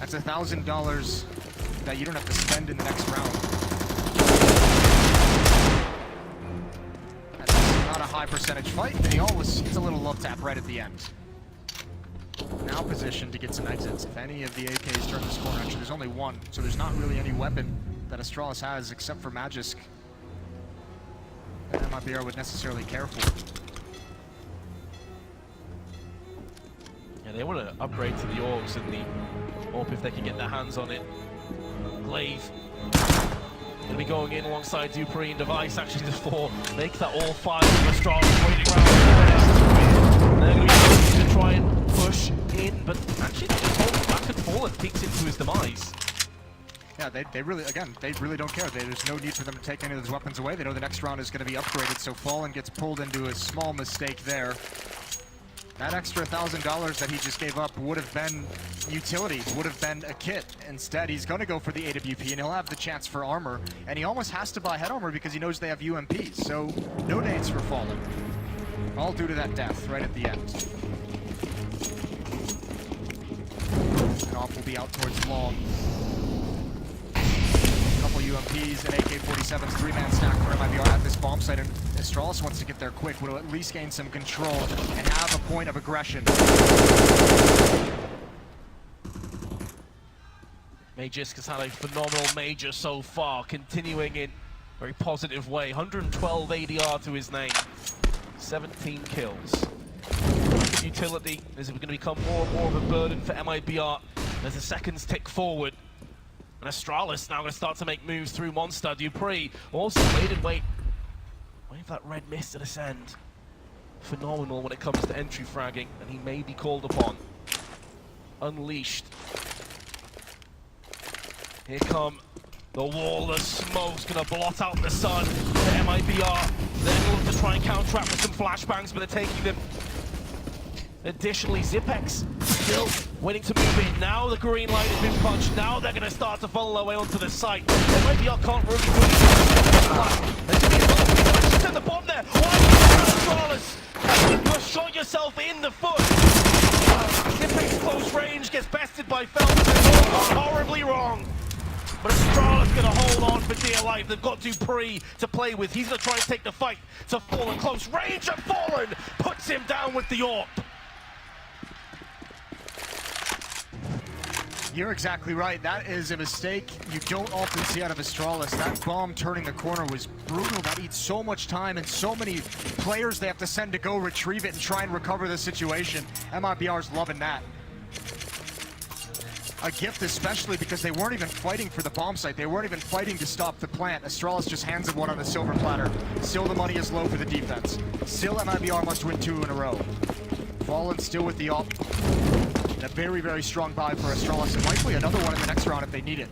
That's $1,000 that you don't have to spend in the next round. That's not a high percentage fight, and he always gets a little love tap right at the end. now positioned to get some exits. If any of the AKs turn this corner, actually there's only one, so there's not really any weapon that Astralis has except for Magisk that MIBR would necessarily care for. Yeah, they want to upgrade to the Orcs and the AWP if they can get their hands on it. Glaive gonna be going in alongside Dupree and Device actually just for make that all five of Astralis waiting around for the rest. They're gonna be looking to try and push in, but actually they just hold back and fall and peeks into his demise. Yeah, they really, again, they really don't care. There's no need for them to take any of those weapons away. They know the next round is going to be upgraded, so Fallen gets pulled into a small mistake there. That extra $1,000 that he just gave up would have been utility, would have been a kit. Instead, he's going to go for the AWP, and he'll have the chance for armor. And he almost has to buy head armor because he knows they have UMPs. So, no nades for Fallen. All due to that death right at the end. And off will be out towards long. Couple UMPs and AK-47's three-man stack for MIBR at this bomb site, and Astralis wants to get there quick, will at least gain some control and have a point of aggression. Magisk has had a phenomenal major so far, continuing in a very positive way. 112 ADR to his name, 17 kills. Utility is going to become more and more of a burden for MIBR as the seconds tick forward. And Astralis now going to start to make moves through Monster. Dupree also waiting for that red mist to descend. Phenomenal when it comes to entry fragging, and he may be called upon. Unleashed. Here come the wall of smoke's going to blot out the sun for MIBR. They're going to look to try and counteract with some flashbangs, but they're taking them. Additionally, Zipex still waiting to move in. Now the green light has been punched. Now they're going to start to funnel their way onto the site. MIBR can't really do anything. There's going to be a just at the bomb there. Why Astralis? You shot yourself in the foot. Zipex close range gets bested by Phelps. It's all horribly wrong. But Astralis going to hold on for dear life. They've got Dupree to play with. He's going to try and take the fight to Fallen. Close range, and Fallen puts him down with the AWP. You're exactly right. That is a mistake you don't often see out of Astralis. That bomb turning the corner was brutal. That eats so much time and so many players they have to send to go retrieve it and try and recover the situation. MIBR's loving that. A gift especially because they weren't even fighting for the bomb site. They weren't even fighting to stop the plant. Astralis just hands him one on a silver platter. Still the money is low for the defense. Still MIBR must win 2 in a row. Fallen still with the AWP. A very, very strong buy for Astralis, and likely another one in the next round if they need it.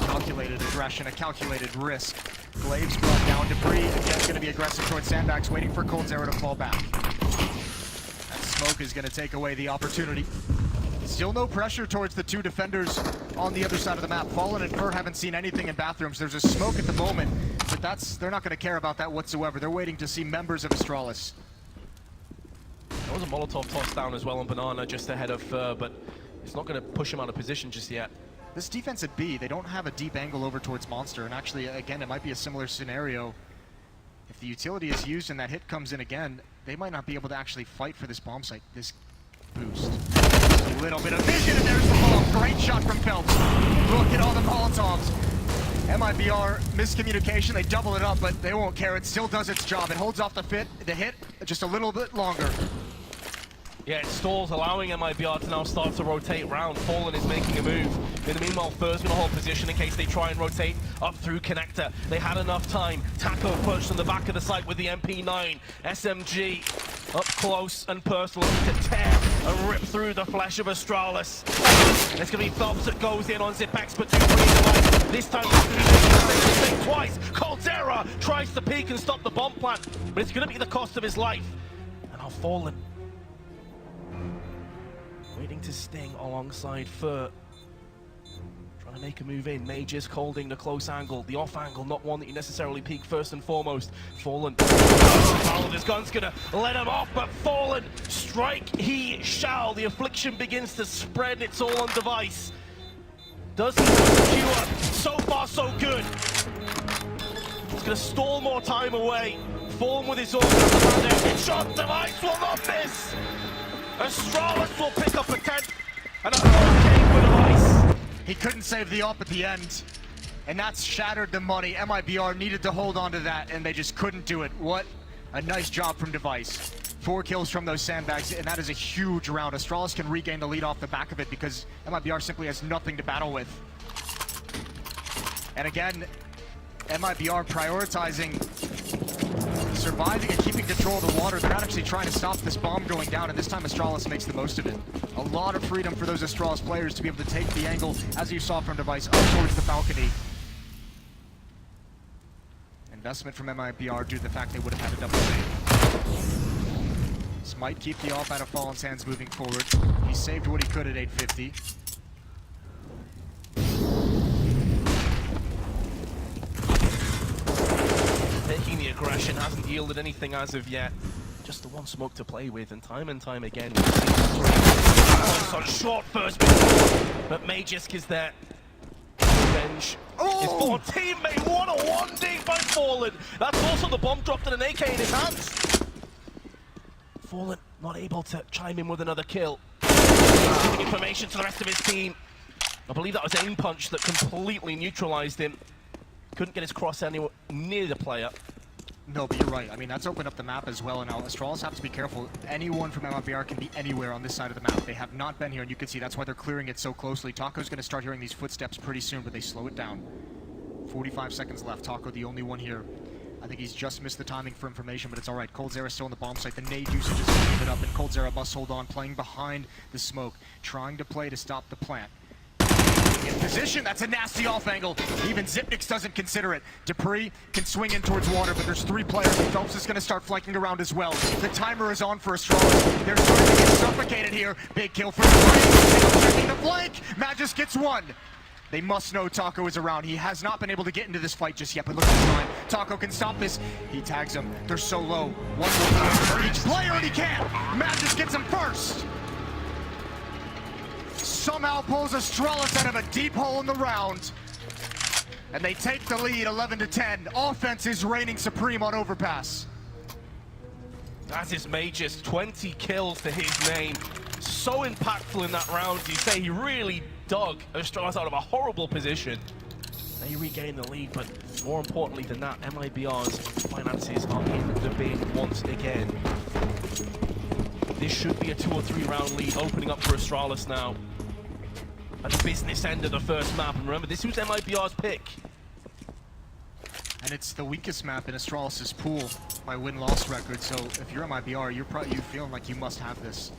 Calculated aggression, a calculated risk. Glaive's brought down. Debris again going to be aggressive towards Sandbags, waiting for Cold Zero to fall back. That smoke is going to take away the opportunity. Still no pressure towards the two defenders on the other side of the map. Fallen and Fur haven't seen anything in bathrooms. There's a smoke at the moment, but they're not going to care about that whatsoever. They're waiting to see members of Astralis. There was a Molotov toss down as well on Banana just ahead of Fur, but it's not going to push him out of position just yet. This defense at B, they don't have a deep angle over towards Monster, and actually, again, it might be a similar scenario. If the utility is used and that hit comes in again, they might not be able to actually fight for this bomb site. This boost. A little bit of vision, and there's the bomb. Great shot from Phelps. Look at all the Molotovs. MIBR, miscommunication, they double it up, but they won't care. It still does its job. It holds off the hit just a little bit longer. Yeah, it stalls, allowing MIBR to now start to rotate round. Fallen is making a move. In the meanwhile, Fur's going to hold position in case they try and rotate up through Connector. They had enough time. Taco pushed on the back of the site with the MP9. SMG up close and personal to tear and rip through the flesh of Astralis. It's going to be Phelps that goes in on Zipex, but this time he's going to be making the same mistake twice. Coldzera tries to peek and stop the bomb plant, but it's going to be the cost of his life. And now Fallen waiting to sting alongside Fur. Trying to make a move in. Magisk holding the close angle. The off angle, not one that you necessarily peek first and foremost. Fallen. His gun's gonna let him off, but Fallen, strike he shall. The affliction begins to spread. It's all on Device. Does he secure? So far, so good. He's gonna stall more time away. Fallen with his orb. Good shot. Device will not miss. Astralis will pick up a 10. And a hurricane with Device. He couldn't save the op at the end, and that's shattered the money. MIBR needed to hold on to that, and they just couldn't do it. What a nice job from Device. 4 kills from those sandbags, and that is a huge round. Astralis can regain the lead off the back of it because MIBR simply has nothing to battle with. And again, MIBR prioritizing surviving and keeping control of the water. They're not actually trying to stop this bomb going down, and this time Astralis makes the most of it. A lot of freedom for those Astralis players to be able to take the angle, as you saw from Device, up towards the balcony. Investment from MIBR due to the fact they would have had a double save. This might keep the off out of Fallen's hands moving forward. He saved what he could at 850. Taking the aggression hasn't yielded anything as of yet. Just the one smoke to play with, and time again we see on short first before, but Magisk is there. Revenge. His former teammate, what a 1D by Fallen. That's also the bomb dropped in an AK in his hands. Fallen not able to chime in with another kill. Giving information to the rest of his team. I believe that was aim punch that completely neutralized him. Couldn't get his cross anywhere near the player. No, but you're right. I mean, that's opened up the map as well, and now Astralis have to be careful. Anyone from MIBR can be anywhere on this side of the map. They have not been here, and you can see that's why they're clearing it so closely. Taco's going to start hearing these footsteps pretty soon, but they slow it down. 45 seconds left. Taco, the only one here. I think he's just missed the timing for information, but it's all right. coldzera still on the bomb site. The nade usage is giving it up, and coldzera must hold on, playing behind the smoke, trying to play to stop the plant. In position, that's a nasty off angle. Even Zipnix doesn't consider it. Dupree can swing in towards water, but there's 3 players, and Phelps is going to start flanking around as well. The timer is on for Astralis. They're starting to get suffocated here. Big kill for Dupree. Checking the flank. Magisk gets 1. They must know Taco is around. He has not been able to get into this fight just yet, but look at the time. Taco can stop this. He tags him. They're so low. 1 more for each player, and he can't. Magisk gets him first. Somehow pulls Astralis out of a deep hole in the round. And they take the lead 11-10. Offense is reigning supreme on Overpass. That is Magisk, 20 kills to his name. So impactful in that round. You say he really dug Astralis out of a horrible position. They regain the lead, but more importantly than that, MIBR's finances are in the bin once again. This should be a 2 or 3 round lead opening up for Astralis now. At the business end of the first map, and remember, this was MIBR's pick. And it's the weakest map in Astralis' pool by win-loss record, so if you're MIBR, you're feeling like you must have this.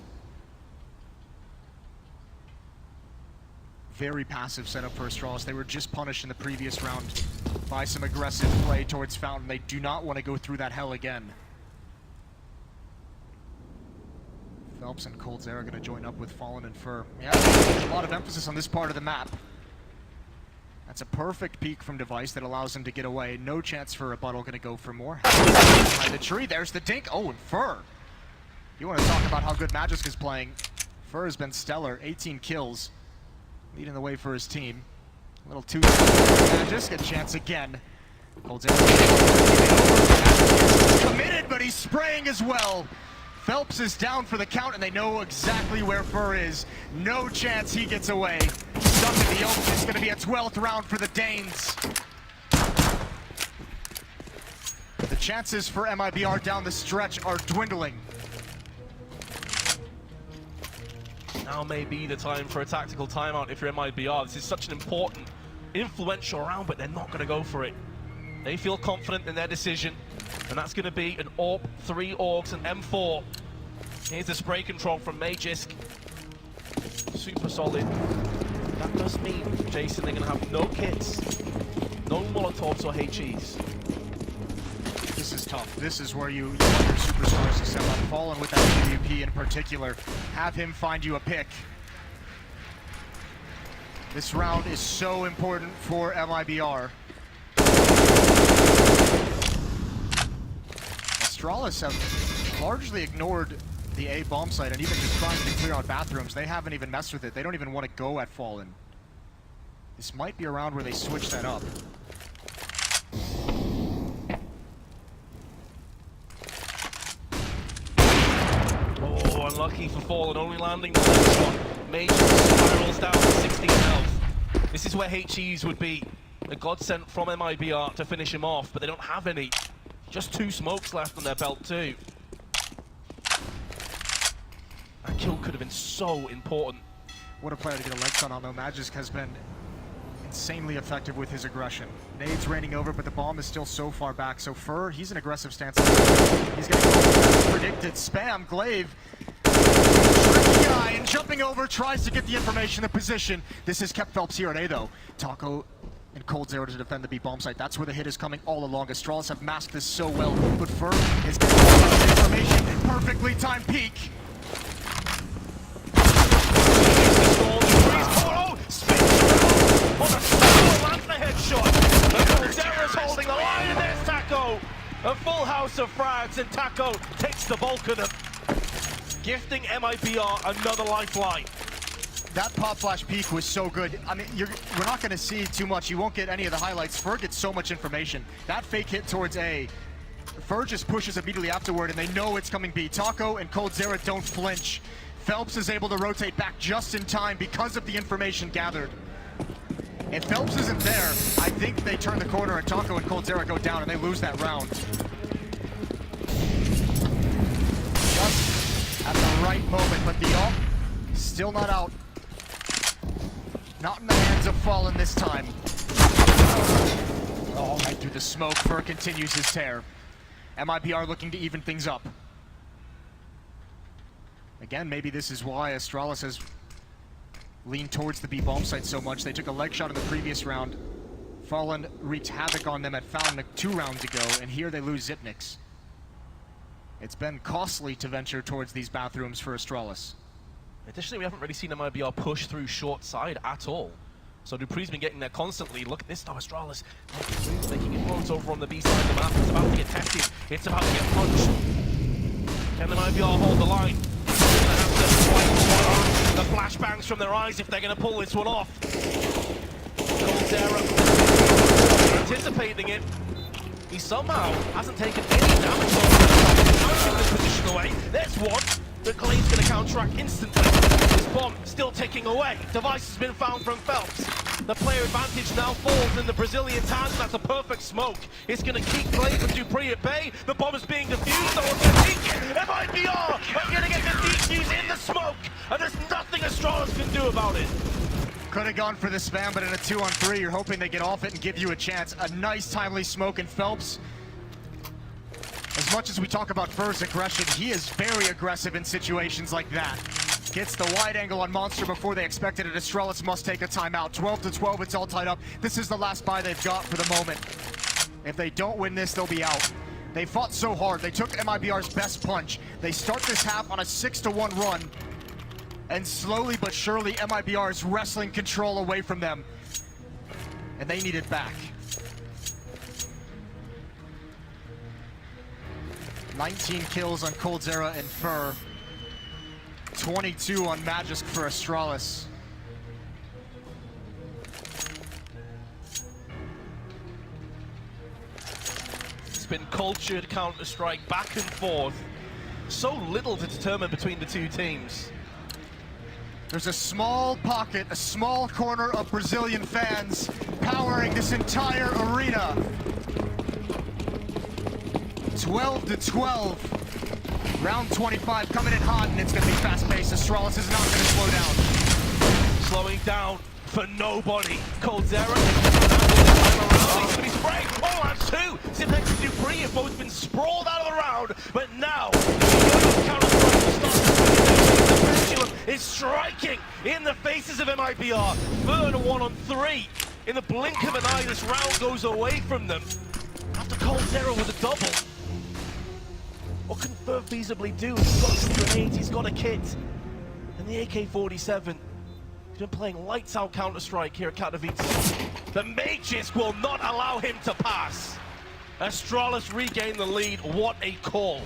Very passive setup for Astralis. They were just punished in the previous round by some aggressive play towards Fountain. They do not want to go through that hell again. Phelps and coldzera are going to join up with Fallen and Fur. Yeah, a lot of emphasis on this part of the map. That's a perfect peek from Device that allows him to get away. No chance for rebuttal, going to go for more. Behind the tree, there's the dink. Oh, and Fur. You want to talk about how good Magisk is playing. Fur has been stellar, 18 kills. Leading the way for his team. A little too Magisk, a chance again. coldzera committed, but he's spraying as well. Phelps is down for the count, and they know exactly where Fur is. No chance he gets away. Stuck in the open. It's going to be a 12th round for the Danes. The chances for MIBR down the stretch are dwindling. Now may be the time for a tactical timeout if you're MIBR. This is such an important, influential round, but they're not going to go for it. They feel confident in their decision, and that's going to be an AWP, 3 AUGs, and M4. Here's the spray control from Magisk. Super solid. That does mean, Jason, they're going to have no kits, no Molotovs or HEs. This is tough. This is where you want your superstars to step up. Fallen with that PvP in particular. Have him find you a pick. This round is so important for MIBR. Astralis have largely ignored the A bomb site and even just trying to clear out bathrooms. They haven't even messed with it. They don't even want to go at Fallen. This might be a round where they switch that up. unlucky for Fallen, only landing the left shot. Major spirals down to 16 health. This is where HEs would be a godsend from MIBR to finish him off, but they don't have any. Just 2 smokes left on their belt too. That kill could have been so important. What a player to get a leg shot on though. Magisk has been insanely effective with his aggression. Nades raining over, but the bomb is still so far back. So Fur, he's an aggressive stance. He's going to go as predicted. Spam, Glaive, tricky guy, and jumping over, tries to get the information, the position. This has kept Phelps here at A though. Taco and Cold Zero to defend the B bomb site. That's where the hit is coming all along. Astralis have masked this so well, but Fur is getting the information. Perfectly timed peek. Holding the line, and there's Taco! A full house of frags, and Taco takes the bulk of them, gifting MIBR another lifeline. That pop flash peek was so good. I mean, we're not going to see too much. You won't get any of the highlights. Fur gets so much information. That fake hit towards A, Fur just pushes immediately afterward, and they know it's coming B. Taco and Cold Zero don't flinch. Phelps is able to rotate back just in time because of the information gathered. If Phelps isn't there, I think they turn the corner and Taco and Cold Zero go down and they lose that round. Just at the right moment, but the ult still not out. Not in the hands of Fallen this time. Oh, right through the smoke. Fur continues his tear. MIBR looking to even things up. Again, maybe this is why Astralis has leaned towards the B bomb site so much. They took a leg shot in the previous round. Fallen wreaked havoc on them at Fountain 2 rounds ago, and here they lose Zipnix. It's been costly to venture towards these bathrooms for Astralis. Additionally, we haven't really seen MIBR push through short side at all. So Dupree's been getting there constantly. Look at this though, Astralis making influence over on the B side of the map. It's about to get tested. It's about to get punched. Can the MIBR hold the line? They're gonna have to fight the flashbangs from their eyes if they're gonna pull this one off. Cold Zero anticipating it. He somehow hasn't taken any damage on this position away. There's one. The Glaive's gonna counteract instantly. This bomb still ticking away. Device has been found from Phelps. The player advantage now falls in the Brazilian's hands. That's a perfect smoke. It's gonna keep Glaive and Dupree at bay. The bomb is being defused. MIBR are gonna get the defuse in the smoke, and there's nothing Astralis can do about it. Could have gone for the spam, but in a 2-on-3, you're hoping they get off it and give you a chance. A nice timely smoke, and Phelps, as much as we talk about Fur's aggression, he is very aggressive in situations like that. Gets the wide angle on Monster before they expected it. Astralis must take a timeout. 12-12, it's all tied up. This is the last buy they've got for the moment. If they don't win this, they'll be out. They fought so hard. They took MIBR's best punch. They start this half on a 6-1 run. And slowly but surely, MIBR is wrestling control away from them. And they need it back. 19 kills on Cold Zero and Fur. 22 on Magisk for Astralis. It's been cultured Counter-Strike back and forth. So little to determine between the two teams. There's a small pocket, a small corner of Brazilian fans powering this entire arena. 12-12. Round 25 coming in hot, and it's going to be fast-paced. Astralis is not going to slow down. Slowing down for nobody. Cold Zero he's going to be sprayed. Oh, that's 2. Zipnix and Dupree have both been sprawled out of the round, but now the pendulum is striking in the faces of MIBR. Third 1-on-3. In the blink of an eye, this round goes away from them. After Cold Zero with a double. What can Fur feasibly do? He's got some grenades, he's got a kit. And the AK-47, he's been playing lights out Counter-Strike here at Katowice. The Magisk will not allow him to pass. Astralis regain the lead, what a call.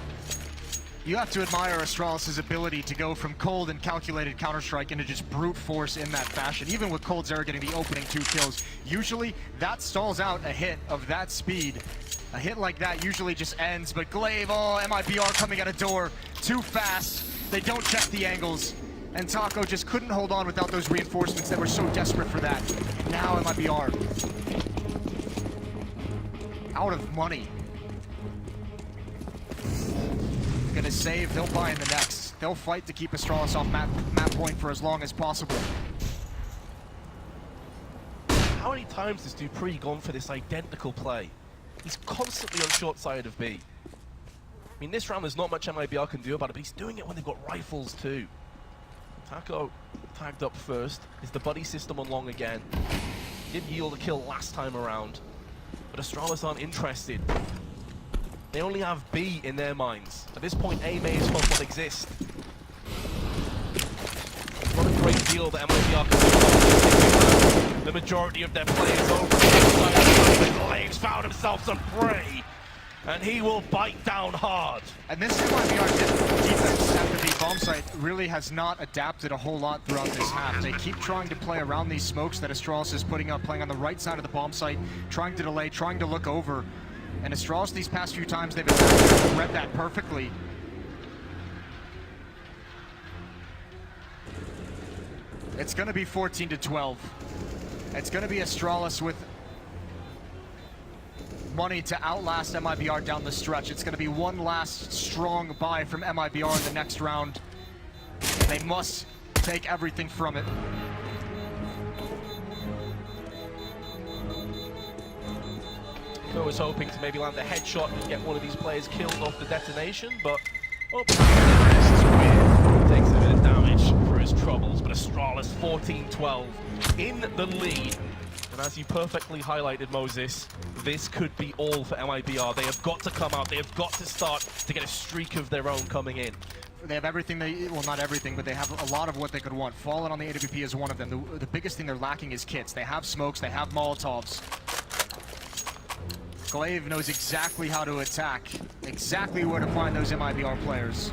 You have to admire Astralis' ability to go from cold and calculated Counter-Strike into just brute force in that fashion. Even with Cold Zero getting the opening 2 kills, usually that stalls out a hit of that speed. A hit like that usually just ends, but Glaive, oh, MIBR coming out of door too fast. They don't check the angles. And Taco just couldn't hold on without those reinforcements that were so desperate for that. And now MIBR. Out of money. Gonna save, they'll buy in the next. They'll fight to keep Astralis off map point for as long as possible. How many times has Dupree gone for this identical play? He's constantly on short side of B. I mean, this round there's not much MIBR can do about it, but he's doing it when they've got rifles too. Taco tagged up first. Is the buddy system on long again? Did yield a kill last time around, but Astralis aren't interested. They only have B in their minds. At this point, A may as well not exist. It's not a great deal that MIBR can do. The majority of their players over. Glaves found himself some prey, and he will bite down hard. And this MIBR defense after the bomb site really has not adapted a whole lot throughout this half. They keep trying to play around these smokes that Astralis is putting up, playing on the right side of the bomb site, trying to delay, trying to look over. And Astralis these past few times they've read that perfectly. It's going to be 14-12. It's going to be Astralis with money to outlast MIBR down the stretch. It's going to be one last strong buy from MIBR in the next round. And they must take everything from it. I was hoping to maybe land a headshot and get one of these players killed off the detonation, but takes a bit of damage for his troubles. But Astralis 14-12 in the lead. And as you perfectly highlighted, Moses, this could be all for MIBR. They have got to come out. They have got to start to get a streak of their own coming in. They have everything well, not everything, but they have a lot of what they could want. Fallen on the AWP is one of them. The biggest thing they're lacking is kits. They have smokes, they have Molotovs. Glaive knows exactly how to attack, exactly where to find those MIBR players.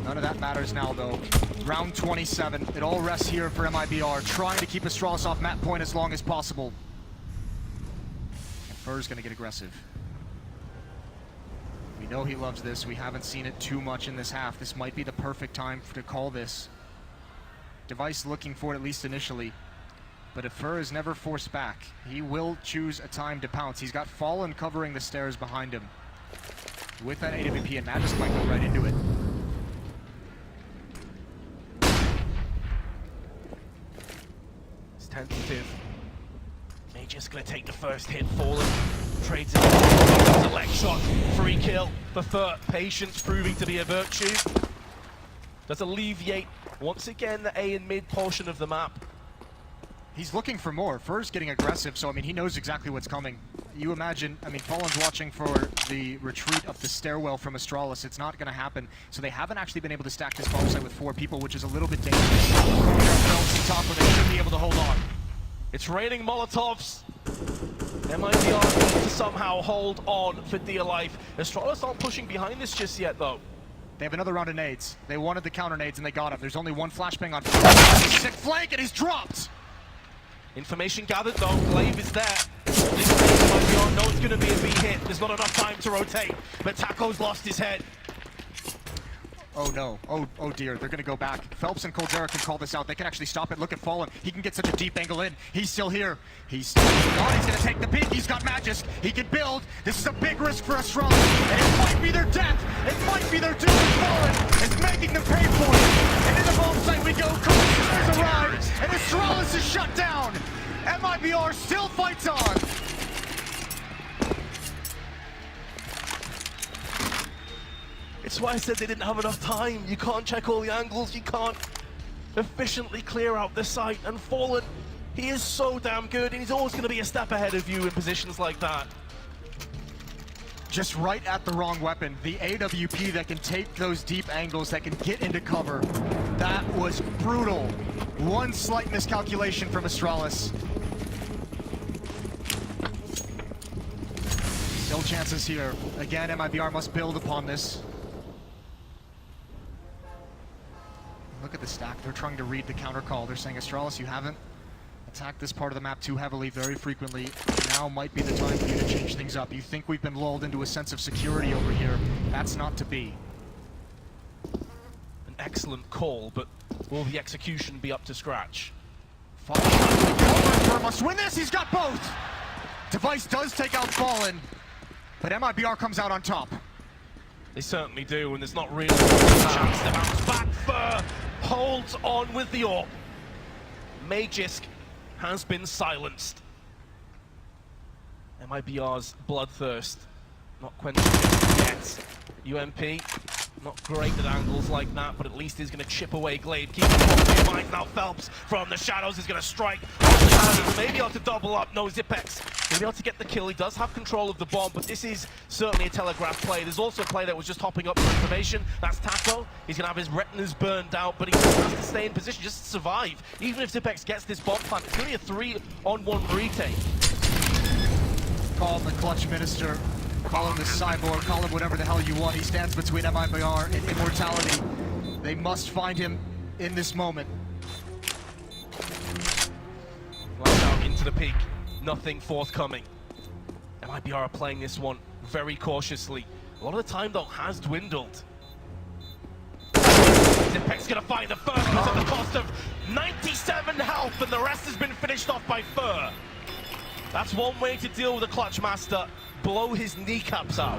None of that matters now, though. Round 27, it all rests here for MIBR, trying to keep Astralis off map point as long as possible. And Fur's gonna get aggressive. We know he loves this. We haven't seen it too much in this half. This might be the perfect time to call this. Device looking for it, at least initially. But if Fur is never forced back, he will choose a time to pounce. He's got Fallen covering the stairs behind him. With that AWP, and Magisk might go right into it. It's tentative. Magisk gonna take the first hit. Fallen trades it. A leg shot. Free kill for Fur. Patience proving to be a virtue. Does alleviate once again the A and mid portion of the map. He's looking for more. Fur's getting aggressive, so I mean, he knows exactly what's coming. You imagine, I mean, Fallen's watching for the retreat of the stairwell from Astralis. It's not going to happen. So they haven't actually been able to stack this bomb site with 4 people, which is a little bit dangerous. Top where they should be able to hold on. It's raining Molotovs. MIBR needs to somehow hold on for dear life. Astralis aren't pushing behind this just yet, though. They have another round of nades. They wanted the counter nades, and they got him. There's only one flashbang on sick flank, and he's dropped! Information gathered though, Glaive is there. MIBR know it's going to be a B hit. There's not enough time to rotate, but Taco's lost his head. Oh no, oh dear, they're gonna go back. Phelps and Caldera can call this out. They can actually stop it. Look at Fallen. He can get such a deep angle in. He's still here. He's still on. He's gonna take the peek. He's got Magisk. He can build. This is a big risk for Astralis. And it might be their death. It might be their doom. Fallen is making them pay for it. And in the bomb site we go. Commanders arrive. And Astralis is shut down. MIBR still fights on. It's why I said they didn't have enough time. You can't check all the angles. You can't efficiently clear out the site. And Fallen, he is so damn good, and he's always going to be a step ahead of you in positions like that. Just right at the wrong weapon. The AWP that can take those deep angles, that can get into cover. That was brutal. One slight miscalculation from Astralis. Still chances here. Again, MIBR must build upon this. Look at the stack. They're trying to read the counter call. They're saying, Astralis, you haven't attacked this part of the map too heavily, very frequently. Now might be the time for you to change things up. You think we've been lulled into a sense of security over here. That's not to be. excellent call, but will the execution be up to scratch? Fallen must win this, he's got both! Device does take out Fallen, but MIBR comes out on top. They certainly do, and there's not really a chance to bounce back. Fur holds on with the AWP. Magisk has been silenced. MIBR's bloodthirst not quenched yet. UMP, not great at angles like that, but at least he's going to chip away Glaive. Keep it in mind now. Phelps from the shadows is going to strike. Maybe able to double up. No, Zipex will be able to get the kill. He does have control of the bomb, but this is certainly a telegraph play. There's also a play that was just hopping up for information. That's Taco. He's going to have his retinas burned out, but he just has to stay in position just to survive. Even if Zipex gets this bomb plant, it's only a 3-on-1 retake. Call him the clutch minister, call him the cyborg, call him whatever the hell you want. He stands between MIBR and immortality. They must find him in this moment. Right out into the peak, nothing forthcoming. MIBR are playing this one very cautiously. A lot of the time though has dwindled. Zipek's gonna find the first one at the cost of 97 health, and the rest has been finished off by Fur. That's one way to deal with a clutch master. Blow his kneecaps out.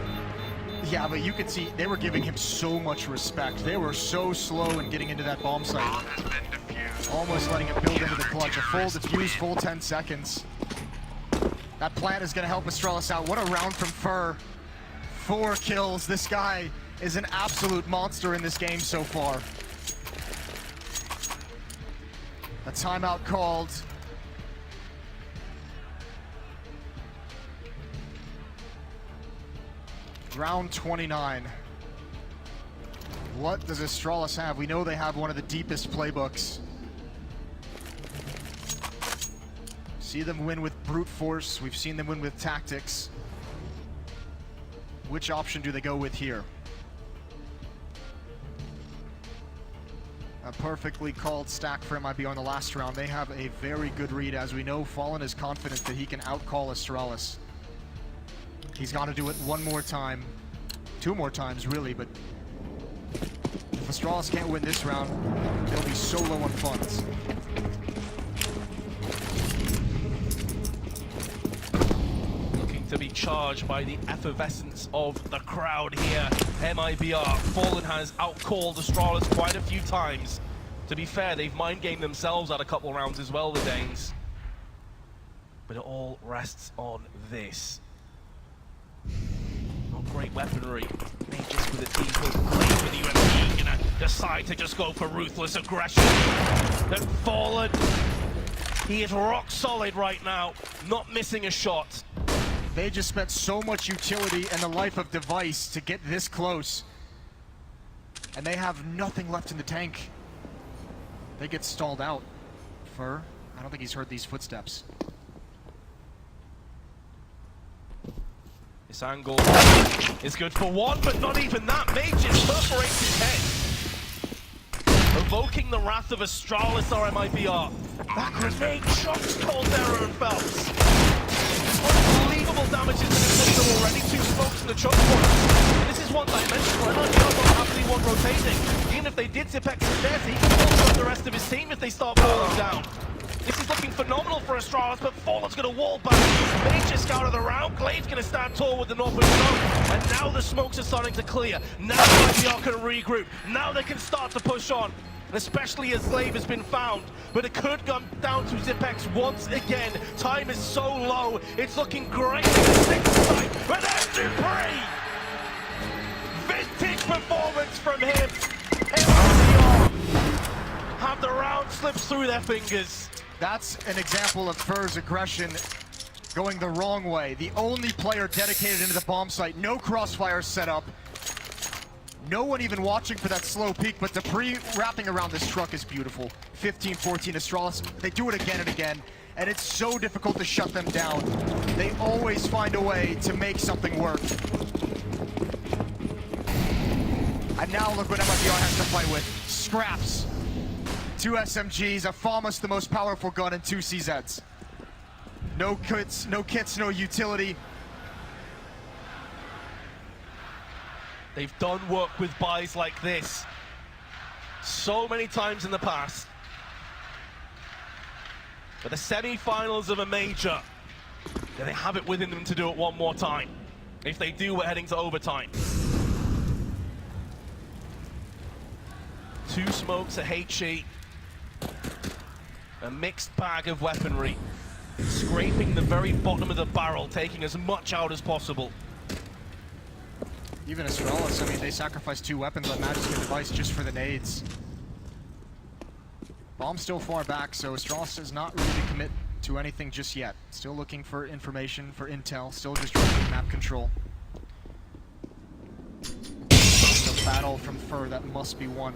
Yeah, but you can see they were giving him so much respect. They were so slow in getting into that bomb site. Almost letting it build into the clutch. A full defuse, full 10 seconds. That plant is going to help Astralis out. What a round from Fur. 4 kills. This guy is an absolute monster in this game so far. A timeout called. Round 29. What does Astralis have? We know they have one of the deepest playbooks. See them win with brute force. We've seen them win with tactics. Which option do they go with here? A perfectly called stack for MIBR in the last round. They have a very good read. As we know, Fallen is confident that he can outcall Astralis. He's got to do it one more time. 2 more times, really, but if Astralis can't win this round, they'll be so low on funds. Looking to be charged by the effervescence of the crowd here. MIBR, Fallen has outcalled Astralis quite a few times. To be fair, they've mind-gamed themselves out a couple rounds as well, the Danes. But it all rests on this. Not great weaponry. Just with a team Glaive with UMP gonna decide to just go for ruthless aggression. Then Fallen, he is rock solid right now, not missing a shot. They just spent so much utility and the life of Device to get this close. And they have nothing left in the tank. They get stalled out. Fur, I don't think he's heard these footsteps. This angle is good for one, but not even that. Magisk perforates his head. Evoking the wrath of Astralis or MIBR. That grenade shocks Caldera and Phelps. Unbelievable damage has been inflicted already. 2 smokes in the choke point. And this is one dimensional. MIBR don't have anyone rotating. Even if they did Zipex is there, he can hold up the rest of his team if they start falling down. This is looking phenomenal for Astralis, but Fallen's going to wall back. Magisk out of the round. Glaive's going to stand tall with the northward smoke. And now the smokes are starting to clear. Now MIBR can regroup. Now they can start to push on. And especially as Glaive has been found. But it could come down to Zipex once again. Time is so low. It's looking great in the 6th time. But there's Dupree! Vintage performance from him. MIBR have the round slips through their fingers. That's an example of Fur's aggression going the wrong way. The only player dedicated into the bomb site, no crossfire set up. No one even watching for that slow peak, but Dupree wrapping around this truck is beautiful. 15-14 Astralis, they do it again and again, and it's so difficult to shut them down. They always find a way to make something work. And now look what MIBR has to play with. Scraps. 2 SMGs, a FAMAS, the most powerful gun, and 2 CZs. No kits, no utility. They've done work with buys like this. so many times in the past. But the semi-finals of a major, they have it within them to do it one more time. If they do, we're heading to overtime. 2 smokes at HE. A mixed bag of weaponry. Scraping the very bottom of the barrel, taking as much out as possible. Even Astralis, I mean, they sacrificed 2 weapons on Magic and Device just for the nades. Bomb's still far back, so Astralis does not really commit to anything just yet. Still looking for information, for intel, still just trying to get map control. The battle from Fur, that must be won.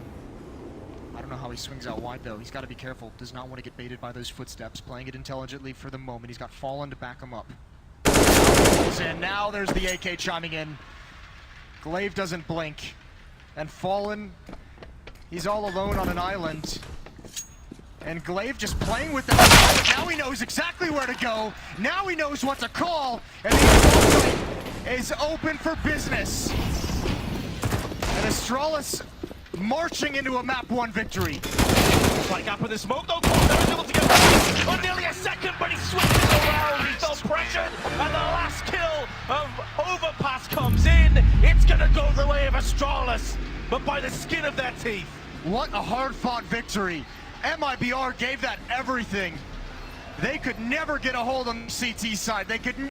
I don't know how he swings out wide, though. He's got to be careful. Does not want to get baited by those footsteps. Playing it intelligently for the moment. He's got Fallen to back him up. And now there's the AK chiming in. Glaive doesn't blink. And Fallen, he's all alone on an island. And Glaive just playing with the... Now he knows exactly where to go. Now he knows what to call. And the assault is open for business. And Astralis marching into a map 1 victory. Right gap with the smoke, though. They're able to get back on nearly a second, but he switches around. He felt pressured, and the last kill of Overpass comes in. It's gonna go the way of Astralis, but by the skin of their teeth. What a hard-fought victory. MIBR gave that everything. They could never get a hold on the CT side. They could